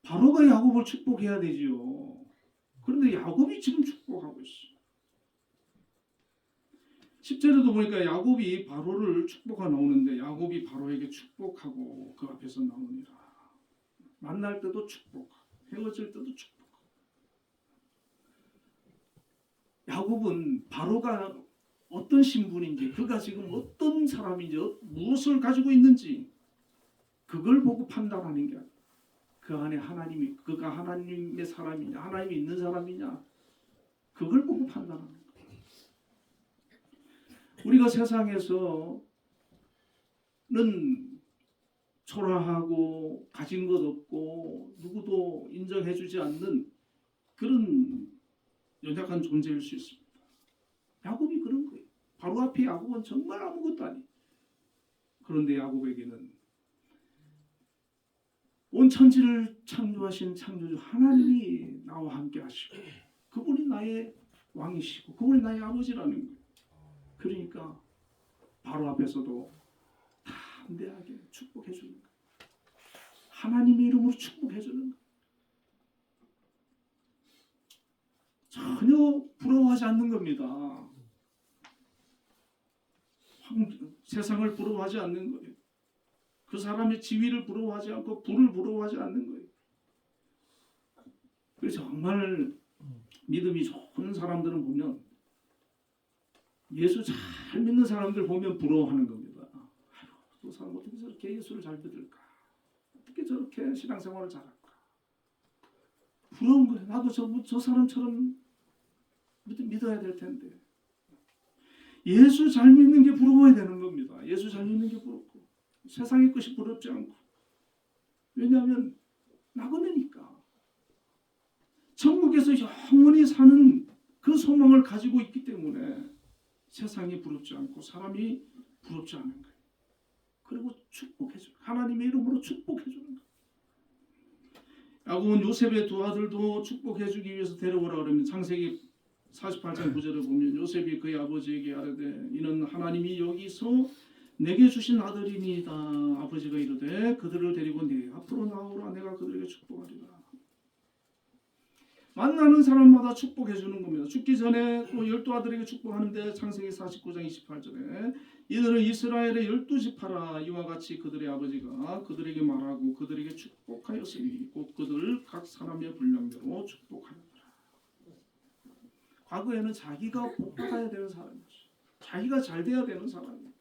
Speaker 1: 바로가 야곱을 축복해야 되지요. 그런데 야곱이 지금 축복하고 있어요. 10절에도 보니까 야곱이 바로를 축복하 나오는데 야곱이 바로에게 축복하고 그 앞에서 나오니라. 만날 때도 축복하고 헤어질 때도 축복하고. 야곱은 바로가 어떤 신분인지 그가 지금 어떤 사람인지 무엇을 가지고 있는지 그걸 보고 판단하는 게 아니라 그 안에 그가 하나님의 사람이냐 하나님이 있는 사람이냐 그걸 보고 판단하는 거예요. 우리가 세상에서는 초라하고 가진 것 없고 누구도 인정해주지 않는 그런 연약한 존재일 수 있습니다. 야곱이 그런 거예요. 바로 앞에 야곱은 정말 아무것도 아니에요. 그런데 야곱에게는 온 천지를 창조하신 창조주 하나님이 나와 함께 하시고 그분이 나의 왕이시고 그분이 나의 아버지라는 거예요. 그러니까 바로 앞에서도 담대하게 축복해 주는 거예요. 하나님의 이름으로 축복해 주는 거예요. 전혀 부러워하지 않는 겁니다. 세상을 부러워하지 않는 거예요. 그 사람의 지위를 부러워하지 않고 부를 부러워하지 않는 거예요. 그래서 정말 믿음이 좋은 사람들은 보면 예수 잘 믿는 사람들 보면 부러워하는 겁니다. 아유, 저 사람 어떻게 저렇게 예수를 잘 믿을까? 어떻게 저렇게 신앙생활을 잘할까? 부러운 거예요. 나도 저 사람처럼 믿어야 될 텐데. 예수 잘 믿는 게 부러워야 되는 겁니다. 예수 잘 믿는 게 부럽고 세상의 것이 부럽지 않고. 왜냐하면 나그네니까. 천국에서 영원히 사는 그 소망을 가지고 있기 때문에 세상이 부럽지 않고 사람이 부럽지 않은 거예요. 그리고 축복해 주는, 하나님의 이름으로 축복해 주는 거예요. 야곱은 요셉의 두 아들도 축복해 주기 위해서 데려오라 그러면 창세기 48장 9절에 보면 요셉이 그의 아버지에게 아뢰되 이는 하나님이 여기서 내게 주신 아들이니이다. 아버지가 이르되 그들을 데리고 네 앞으로 나오라. 내가 그들에게 축복하리라. 만나는 사람마다 축복해 주는 겁니다. 죽기 전에 또 12아들에게 축복하는데 창세기 49장 28절에 이들은 이스라엘의 12지파라. 이와 같이 그들의 아버지가 그들에게 말하고 그들에게 축복하였으니 곧 그들 각 사람의 분량대로 축복하였더라. 과거에는 자기가 복받아야 되는 사람이었어요. 자기가 잘 돼야 되는 사람이에요.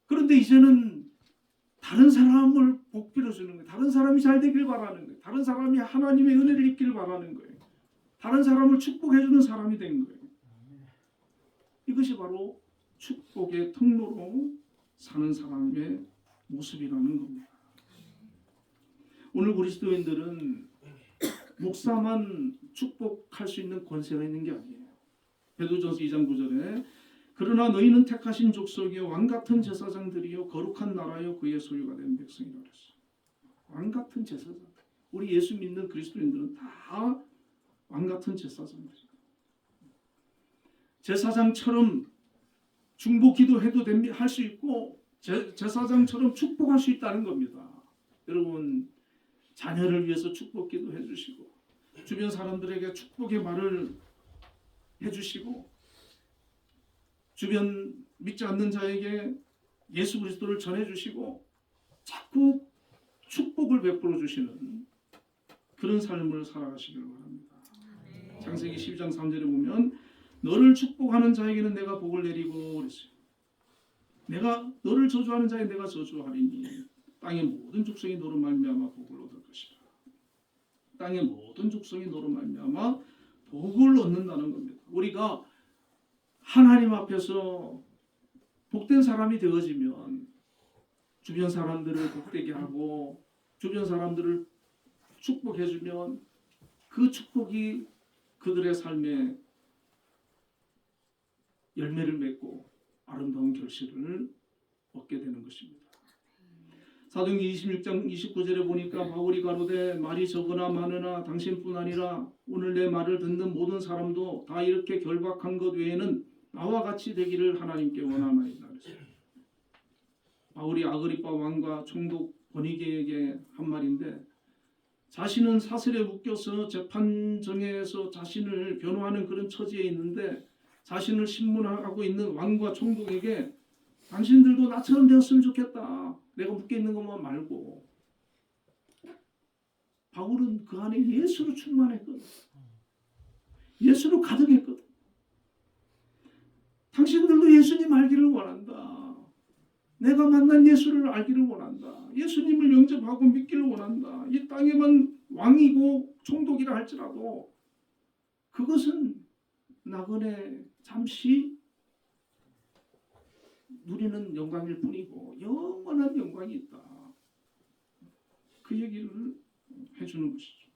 Speaker 1: 그런데 이제는 다른 사람을 복 빌어주는 거예요. 다른 사람이 잘 되길 바라는 거예요. 다른 사람이 하나님의 은혜를 입길 바라는 거예요. 다른 사람을 축복해주는 사람이 된 거예요. 이것이 바로 축복의 통로로 사는 사람의 모습이라는 겁니다. 오늘 그리스도인들은 목사만 축복할 수 있는 권세가 있는 게 아니에요. 베드로전서 2장 9절에 그러나 너희는 택하신 족속이요 왕같은 제사장들이요 거룩한 나라요 그의 소유가 된 백성이라고 그랬어요. 왕같은 제사장. 우리 예수 믿는 그리스도인들은 다 왕같은 제사장들이에요. 제사장처럼 중보기도 해도 할 수 있고 제사장처럼 축복할 수 있다는 겁니다. 여러분 자녀를 위해서 축복기도 해주시고 주변 사람들에게 축복의 말을 해주시고 주변 믿지 않는 자에게 예수 그리스도를 전해주시고 자꾸 축복을 베풀어 주시는 그런 삶을 살아가시길 바랍니다. 창세기 12장 3절에 보면 너를 축복하는 자에게는 내가 복을 내리고 그랬어요. 내가 너를 저주하는 자에 내가 저주하리니 땅의 모든 족속이 너로 말미암아 복을 얻을 것이라. 땅의 모든 족속이 너로 말미암아 복을 얻는다는 겁니다. 우리가 하나님 앞에서 복된 사람이 되어지면 주변 사람들을 복되게 하고 주변 사람들을 축복해주면 그 축복이 그들의 삶에 열매를 맺고 아름다운 결실을 얻게 되는 것입니다. 사도행전 26장 29절에 보니까 바울이 가로되 말이 적으나 많으나 당신뿐 아니라 오늘 내 말을 듣는 모든 사람도 다 이렇게 결박한 것 외에는 나와 같이 되기를 하나님께 원하나이다. 바울이 아그리빠 왕과 총독 버니게에게 한 말인데 자신은 사슬에 묶여서 재판정에서 자신을 변호하는 그런 처지에 있는데 자신을 신문하고 있는 왕과 총독에게 당신들도 나처럼 되었으면 좋겠다. 내가 묶여있는 것만 말고. 바울은 그 안에 예수로 충만했거든. 예수로 가득했거든. 당신들도 예수님 알기를 원한다. 내가 만난 예수를 알기를 원한다. 예수님을 영접하고 믿기를 원한다. 이 땅에만 왕이고 총독이라 할지라도 그것은 나그네 잠시 누리는 영광일 뿐이고 영원한 영광이 있다. 그 얘기를 해주는 것이죠.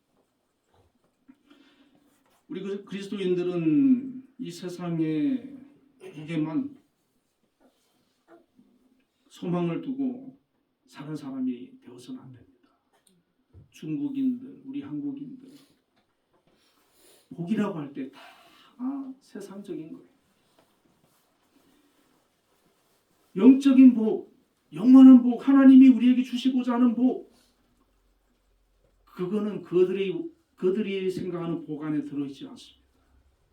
Speaker 1: 우리 그리스도인들은 이 세상에게만 소망을 두고 사는 사람이 되어서는 안 됩니다. 중국인들, 우리 한국인들 복이라고 할 때 다 세상적인 거예요. 영적인 복, 영원한 복, 하나님이 우리에게 주시고자 하는 복, 그거는 그들이 생각하는 복 안에 들어있지 않습니다.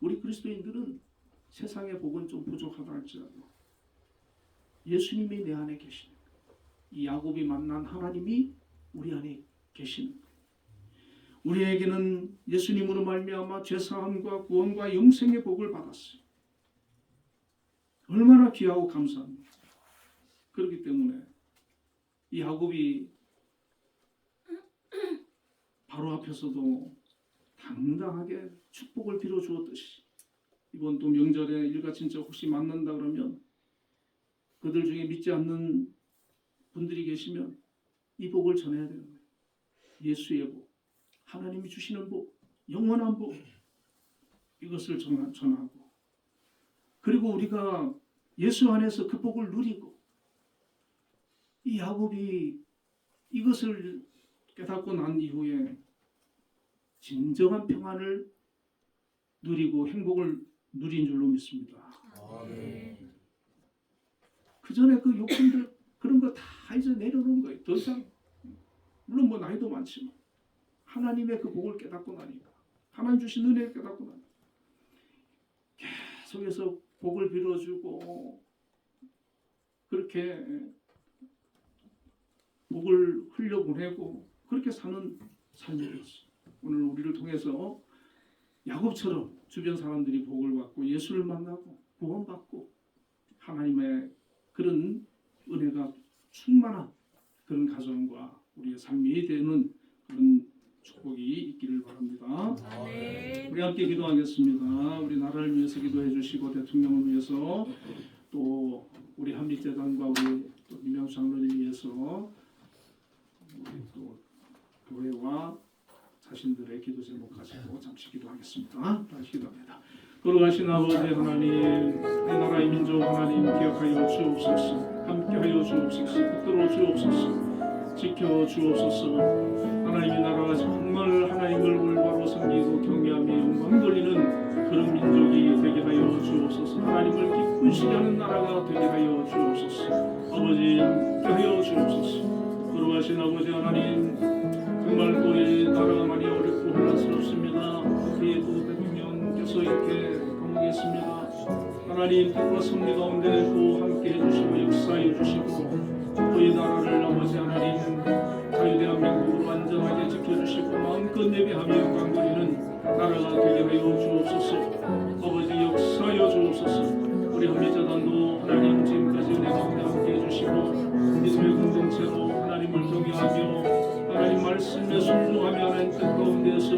Speaker 1: 우리 그리스도인들은 세상의 복은 좀 부족하다 할지라도 예수님이 내 안에 계시는 거예요. 이 야곱이 만난 하나님이 우리 안에 계시는 거예요. 우리에게는 예수님으로 말미암아 죄사함과 구원과 영생의 복을 받았어요. 얼마나 귀하고 감사합니다. 그렇기 때문에 이 야곱이 바로 앞에서도 당당하게 축복을 빌어 주었듯이 이번 또 명절에 일가친척 혹시 만난다 그러면 그들 중에 믿지 않는 분들이 계시면 이 복을 전해야 되는 거예요. 예수의 복, 하나님이 주시는 복, 영원한 복, 이것을 전하고, 그리고 우리가 예수 안에서 그 복을 누리고, 이 야곱이 이것을 깨닫고 난 이후에 진정한 평안을 누리고 행복을 누린 줄로 믿습니다. 그 전에 그 욕심들 그런 거 다 이제 내려놓은 거예요. 더 이상, 물론 뭐 나이도 많지만 하나님의 그 복을 깨닫고 나니까, 하나님 주신 은혜를 깨닫고 나니까 계속해서 복을 빌어주고 그렇게 복을 흘려보내고 그렇게 사는 삶이었어요. 오늘 우리를 통해서 야곱처럼 주변 사람들이 복을 받고 예수를 만나고 구원받고 하나님의 그런 은혜가 충만한 그런 가정과 우리의 삶이 되는 그런 축복이 있기를 바랍니다. 우리 함께 기도하겠습니다. 우리 나라를 위해서 기도해 주시고 대통령을 위해서 또 우리 한빛재단과 우리 또 이명수 장로를 위해서 우리 또 교회와 자신들의 기도 제목 가지고 잠시 기도하겠습니다. 다시 기도합니다. 거룩하신 아버지 하나님, 내 나라의 민족 하나님 기억하여 주옵소서. 함께하여 주옵소서. 붙들어 주옵소서. 지켜 주옵소서. 하나님의 나라가 정말 하나님을 올바로 섬기고 경외하며 영광 돌리는 그런 민족이 되게 하여 주옵소서. 하나님을 기쁘시게 하는 나라가 되게 하여 주옵소서. 아버지 함께하여 주옵소서. 거룩하신 아버지 하나님, 정말 또이 나라가 많이 어렵고 혼란스럽습니다. 우리 또 대통령께서 이렇게 감옥에 있습니다. 하나님 뜻과 섭리 가운데 또 함께 해주시고 역사해 주시고 또 이 나라를 아버지 하나님 자유대한민국으로 안전하게 지켜주시고 마음껏 예배하며 영광 돌리는 나라가 되게 하여 주옵소서. 아버지 역사하여 주옵소서. 우리 한미재단도 하나님 지금까지 은혜 가운데 함께 해주시고 믿음의 공동체로 하나님을 경외하며 하나님 말씀에 순종하며 하나님 뜻 가운데에서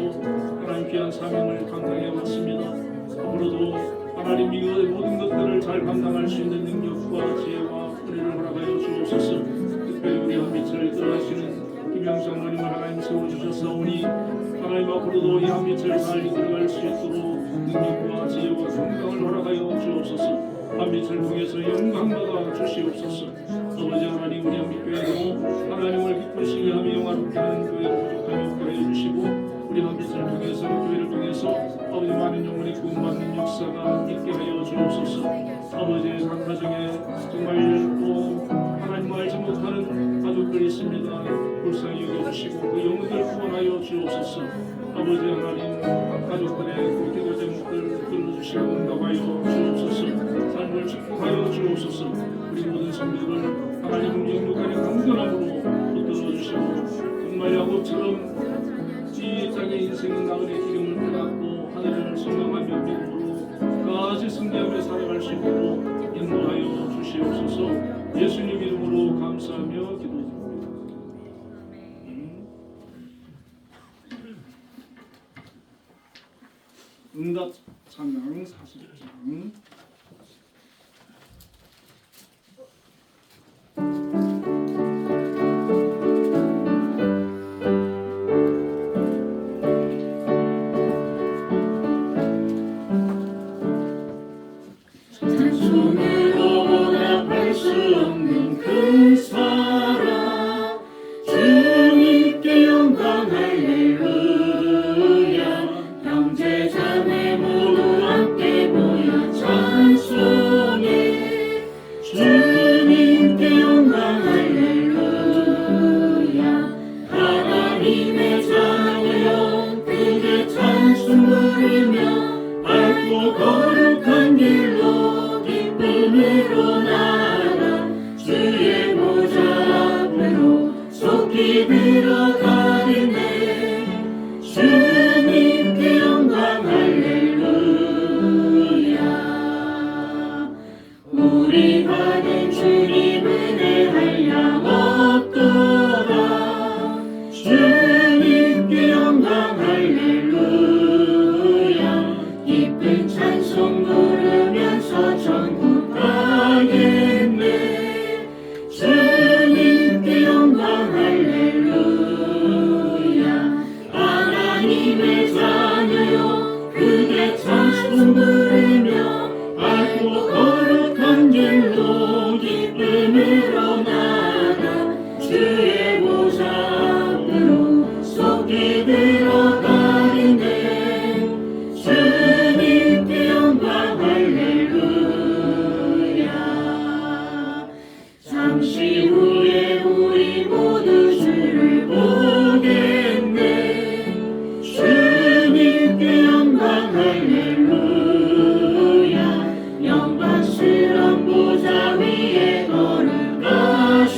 Speaker 1: 하나님 귀한 사명을 감당해 왔습니다. 앞으로도 하나님 이거의 모든 것들을 잘 감당할 수 있는 능력과 지혜와 은혜를 허락하여 주옵소서. 특별히 우리 한빛을 이끌어가시는 김영수 장로님을 하나님 세워주셨사오니 하나님 앞으로도 이 한빛을 잘 이끌어갈 수 있도록 능력과 지혜와 건강을 허락하여 주옵소서. 한빛을 통해서 영광받아 주시옵소서. 아버지 하나님, 우리 한빛교회도 하나님을 기쁘시게 하며 영화롭게 하는 교회로 부족함이 없게 하여 주시고 우리 한빛을 통해서 교회를 통해서 아버지 많은 영혼이 구원받는 역사가 있게 하여 주옵소서. 아버지 각 가정에 정말 또 하나님 알지 못하는 가족들이 있습니다. 불쌍히 여겨주시고 그 영혼들 구원하여 주옵소서. 아버지 하나님, 가족들의 기도 제목들 들어주시고 응답하여 주옵소서. 삶을 축복하여 주옵소서. 우리 모든 성도들 하나님 영육간의 강건함으로 붙들어주시고 정말 야곱처럼 이 땅의 인생은 나그네 기름을 깨닫고 하늘을 소망하며 믿음으로 끝까지 승리하며 살아갈 수 있도록 인도하여 주시옵소서. 예수님 이름으로 감사하며 기도드립니다. 응답 찬양 40장.
Speaker 2: 주님께 영광 할렐루야.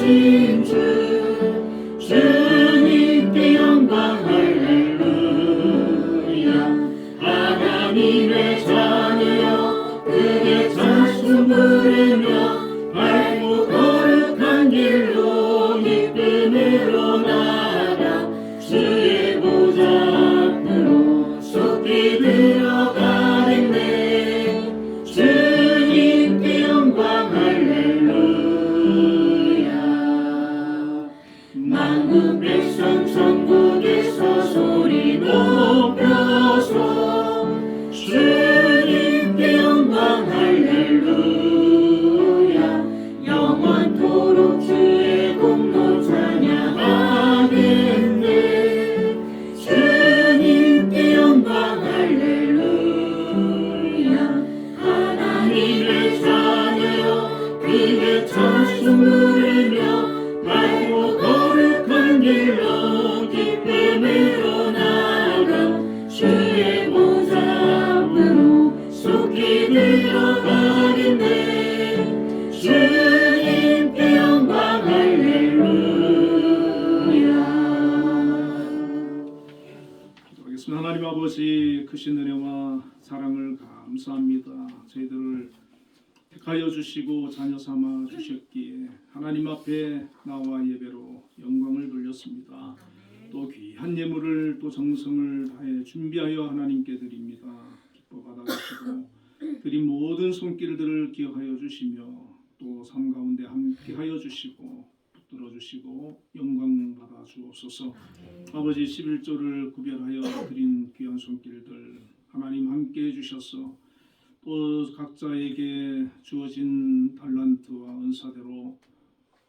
Speaker 2: 크신 주 주님께 영광 할렐루야 하나님의 자녀여 그의 자수 부르며 밝고 거룩한 길로 기쁨으로 나아가 주의 보좌 앞으로 속히 들어가겠네 주님께 영광 할렐루야 만국 백성 천국에서 소리 높여서 주님께 영광 할렐루야 영원토록 주의 공로 찬양하겠네 주님께 영광 할렐루야 하나님의 자녀여 그의 자수 부르며 밝고 거룩한 길로 기쁨으로 나아가 주의 보좌 앞으로 속히 들어가겠네 주님께 영광 할렐루야
Speaker 1: 기도하겠습니다. 하나님 아버지 크신 은혜와 사랑을 감사합니다. 저희들을 택하여 주시고 자녀 삼아 주셨기에 하나님 앞에 나와 예배로 영광을 돌렸습니다. 또 귀한 예물을 또 정성을 다해 준비하여 하나님께 드립니다. 기뻐 받아주시고 드린 모든 손길들을 기억하여 주시며 또 삶 가운데 함께하여 주시고 붙들어 주시고 영광 받아 주옵소서. 아버지 11조를 구별하여 드린 귀한 손길들 하나님 함께해 주셔서 또 각자에게 주어진 달란트와 은사대로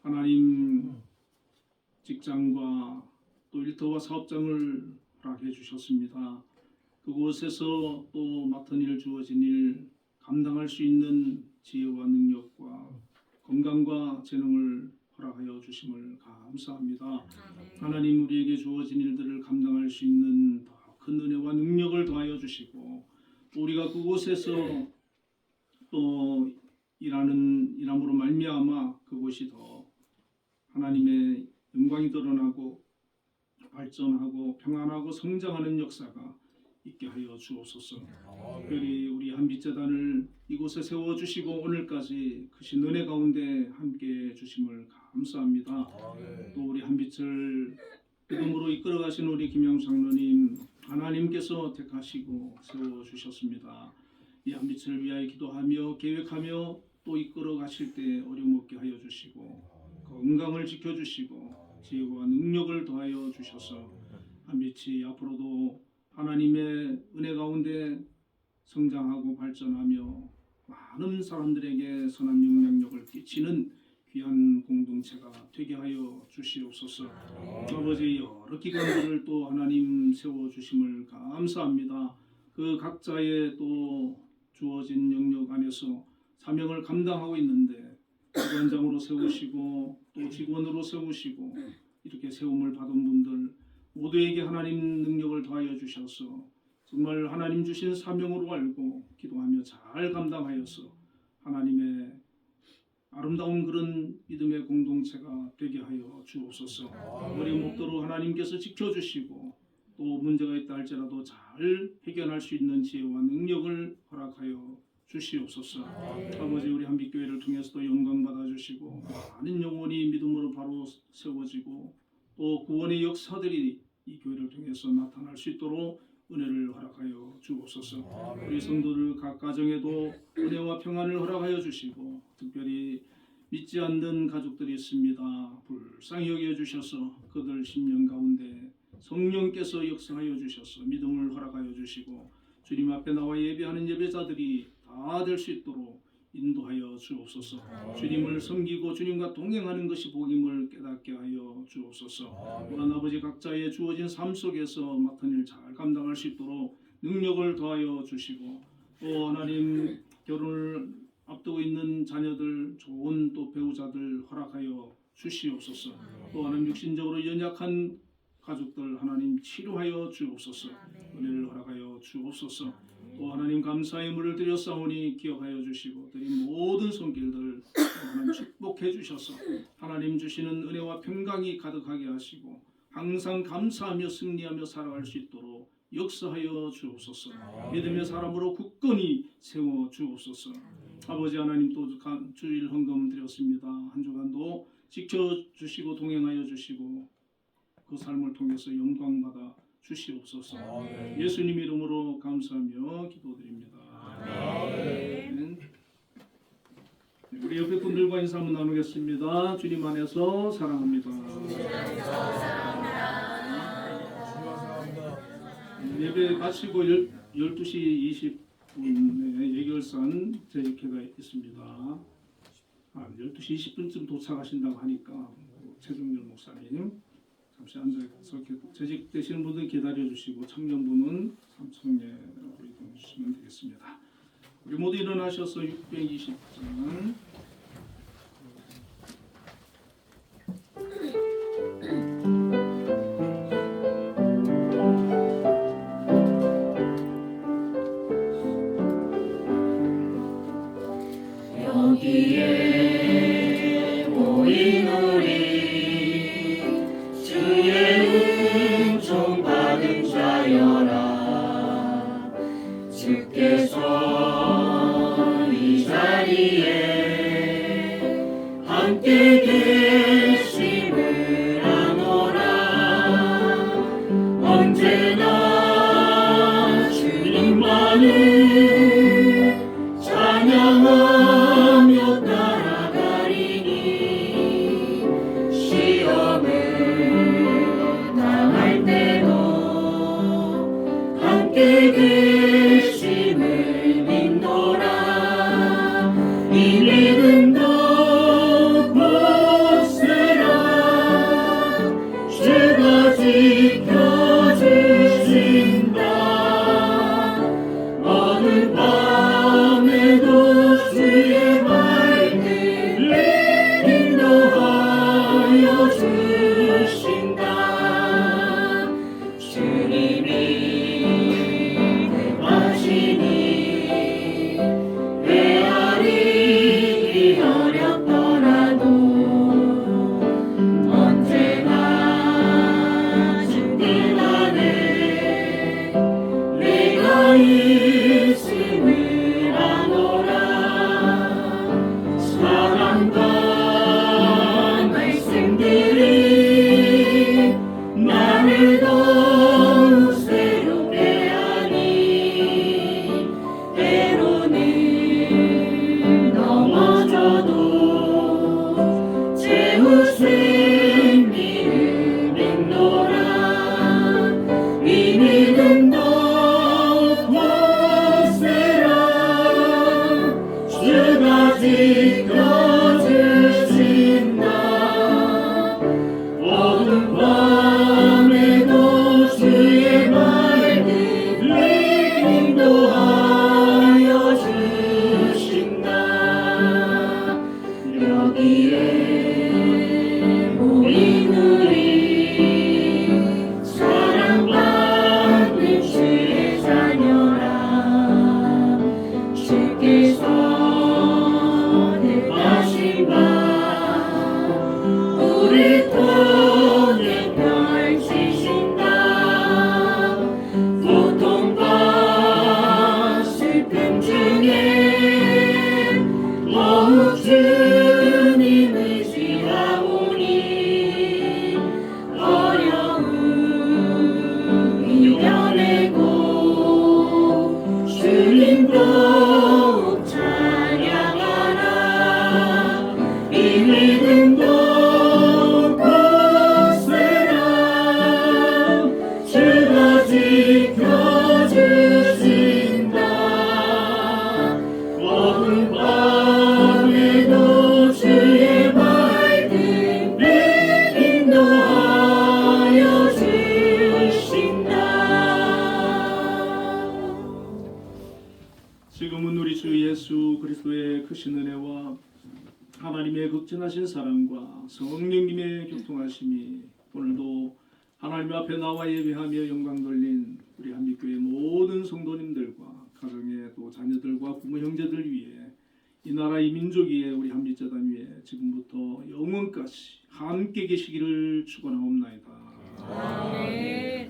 Speaker 1: 하나님 직장과 또 일터와 사업장을 허락해 주셨습니다. 그곳에서 또 맡은 일 주어진 일 감당할 수 있는 지혜와 능력과 건강과 재능을 허락하여 주심을 감사합니다. 하나님 우리에게 주어진 일들을 감당할 수 있는 더 큰 은혜와 능력을 더하여 주시고 우리가 그곳에서 또 일함으로 말미암아 그곳이 더 하나님의 영광이 드러나고 발전하고 평안하고 성장하는 역사가 있게 하여 주옵소서. 특별히 우리 한빛재단을 이곳에 세워주시고 오늘까지 크신 은혜 가운데 함께해 주심을 감사합니다. 또 우리 한빛을 믿음으로 이끌어가신 우리 김영수 장로님 하나님께서 택하시고 세워주셨습니다. 이 한빛을 위하여 기도하며 계획하며 또 이끌어 가실 때 어려움 없게 하여 주시고 건강을 지켜주시고 지혜와 능력을 더하여 주셔서 한빛이 앞으로도 하나님의 은혜 가운데 성장하고 발전하며 많은 사람들에게 선한 영향력을 끼치는 귀한 공동체가 되게 하여 주시옵소서. 아버지 여러 기관들을 또 하나님 세워주심을 감사합니다. 그 각자의 또 주어진 영역 안에서 사명을 감당하고 있는데 기관장으로 세우시고 또 직원으로 세우시고 이렇게 세움을 받은 분들 모두에게 하나님 능력을 더하여 주셔서 정말 하나님 주신 사명으로 알고 기도하며 잘 감당하여서 하나님의 아름다운 그런 믿음의 공동체가 되게 하여 주옵소서. 어려움 없도록 하나님께서 지켜주시고 또 문제가 있다 할지라도 잘 해결할 수 있는 지혜와 능력을 허락하여 주시옵소서. 아버지 우리 한빛교회를 통해서도 영광 받아주시고 많은 영혼이 믿음으로 바로 세워지고 또 구원의 역사들이 이 교회를 통해서 나타날 수 있도록 은혜를 허락하여 주옵소서. 우리 성도들 각 가정에도 은혜와 평안을 허락하여 주시고 특별히 믿지 않는 가족들이 있습니다. 불쌍히 여겨주셔서 그들 심령 가운데 성령께서 역사하여 주셔서 믿음을 허락하여 주시고 주님 앞에 나와 예배하는 예배자들이 다 될 수 있도록 인도하여 주옵소서. 주님을 섬기고 주님과 동행하는 것이 복임을 깨닫게 하여 주옵소서. 또한 아버지 각자의 주어진 삶 속에서 맡은 일 잘 감당할 수 있도록 능력을 더하여 주시고 또 하나님 결혼을 앞두고 있는 자녀들 좋은 또 배우자들 허락하여 주시옵소서. 또 하나님 육신적으로 연약한 가족들 하나님 치료하여 주옵소서. 은혜를 허락하여 주옵소서. 또 하나님 감사의 물을 드렸사오니 기억하여 주시고 드린 모든 손길들 하나님 축복해 주셔서 하나님 주시는 은혜와 평강이 가득하게 하시고 항상 감사하며 승리하며 살아갈 수 있도록 역사하여 주옵소서. 믿음의 사람으로 굳건히 세워 주옵소서. 아버지 하나님 또 주일 헌금 드렸습니다. 한 주간도 지켜주시고 동행하여 주시고 그 삶을 통해서 영광받아 주시옵소서. 예수님 이름으로 감사하며 기도드립니다. 아멘. 우리 옆에 분들과 인사 한번 나누겠습니다. 주님 안에서 사랑합니다. 예배 마치고 12시 20분에 예결산 재직회가 있습니다. 12시 20분쯤 도착하신다고 하니까 최종열 목사님 잠시 앉아서 재직되시는 분들 기다려주시고 청년분은 3층에 이동해 주시면 되겠습니다. 우리 모두 일어나셔서 620장
Speaker 2: 여기에 모인 우리 주의 은총 받은 자여라. 주께서 이 자리에 함께 계심을 아노라. 언제나 주님만을 찬양하며 따라가리니 시험을 당할 때도 함께 계심을 믿노라. 이 믿음도 굳세라. 주가 지켜주신다. 어느 밤에도 주의 말들 인도하여 주신다. 주님이 대하시니 헤아리기 어렵더라도 언제나 주님 안에 내가 있음을 아노라. 사랑과 말씀들이 나를 더욱 새롭게 하니 때로는 넘어져도 최후 승리를 믿노라. 이 믿음도 굳세라. 주가 지켜주신다. 어두운 밤에도 주의 말들 인도하여 주신다. 여기에 모인 우리 사랑받는 주의 자녀라. 주께서 대하신 바 우리 통해 펼치신다. 고통과 슬픔 중에 더욱 주님 의지하오니 어려움 이겨내고 주님 더욱 찬양하라. 이 믿음도 굳세라. 주가 지켜주신다. 어두운 밤에도 주의 말들 인도하여 주신다.
Speaker 1: 지금은 우리 주 예수 그리스도의 크신 은혜와 하나님의 극진하신 사랑과 성령님의 교통하심이 오늘도 하나님 앞에 나와 예배하며 영광 돌린 우리 한빛교회 모든 성도님들과 가정의 또 자녀들과 부모 형제들 위해 이 나라 이 민족 위에 우리 한빛재단 위에 지금부터 영원까지 함께 계시기를 축원하옵나이다.
Speaker 2: 아멘.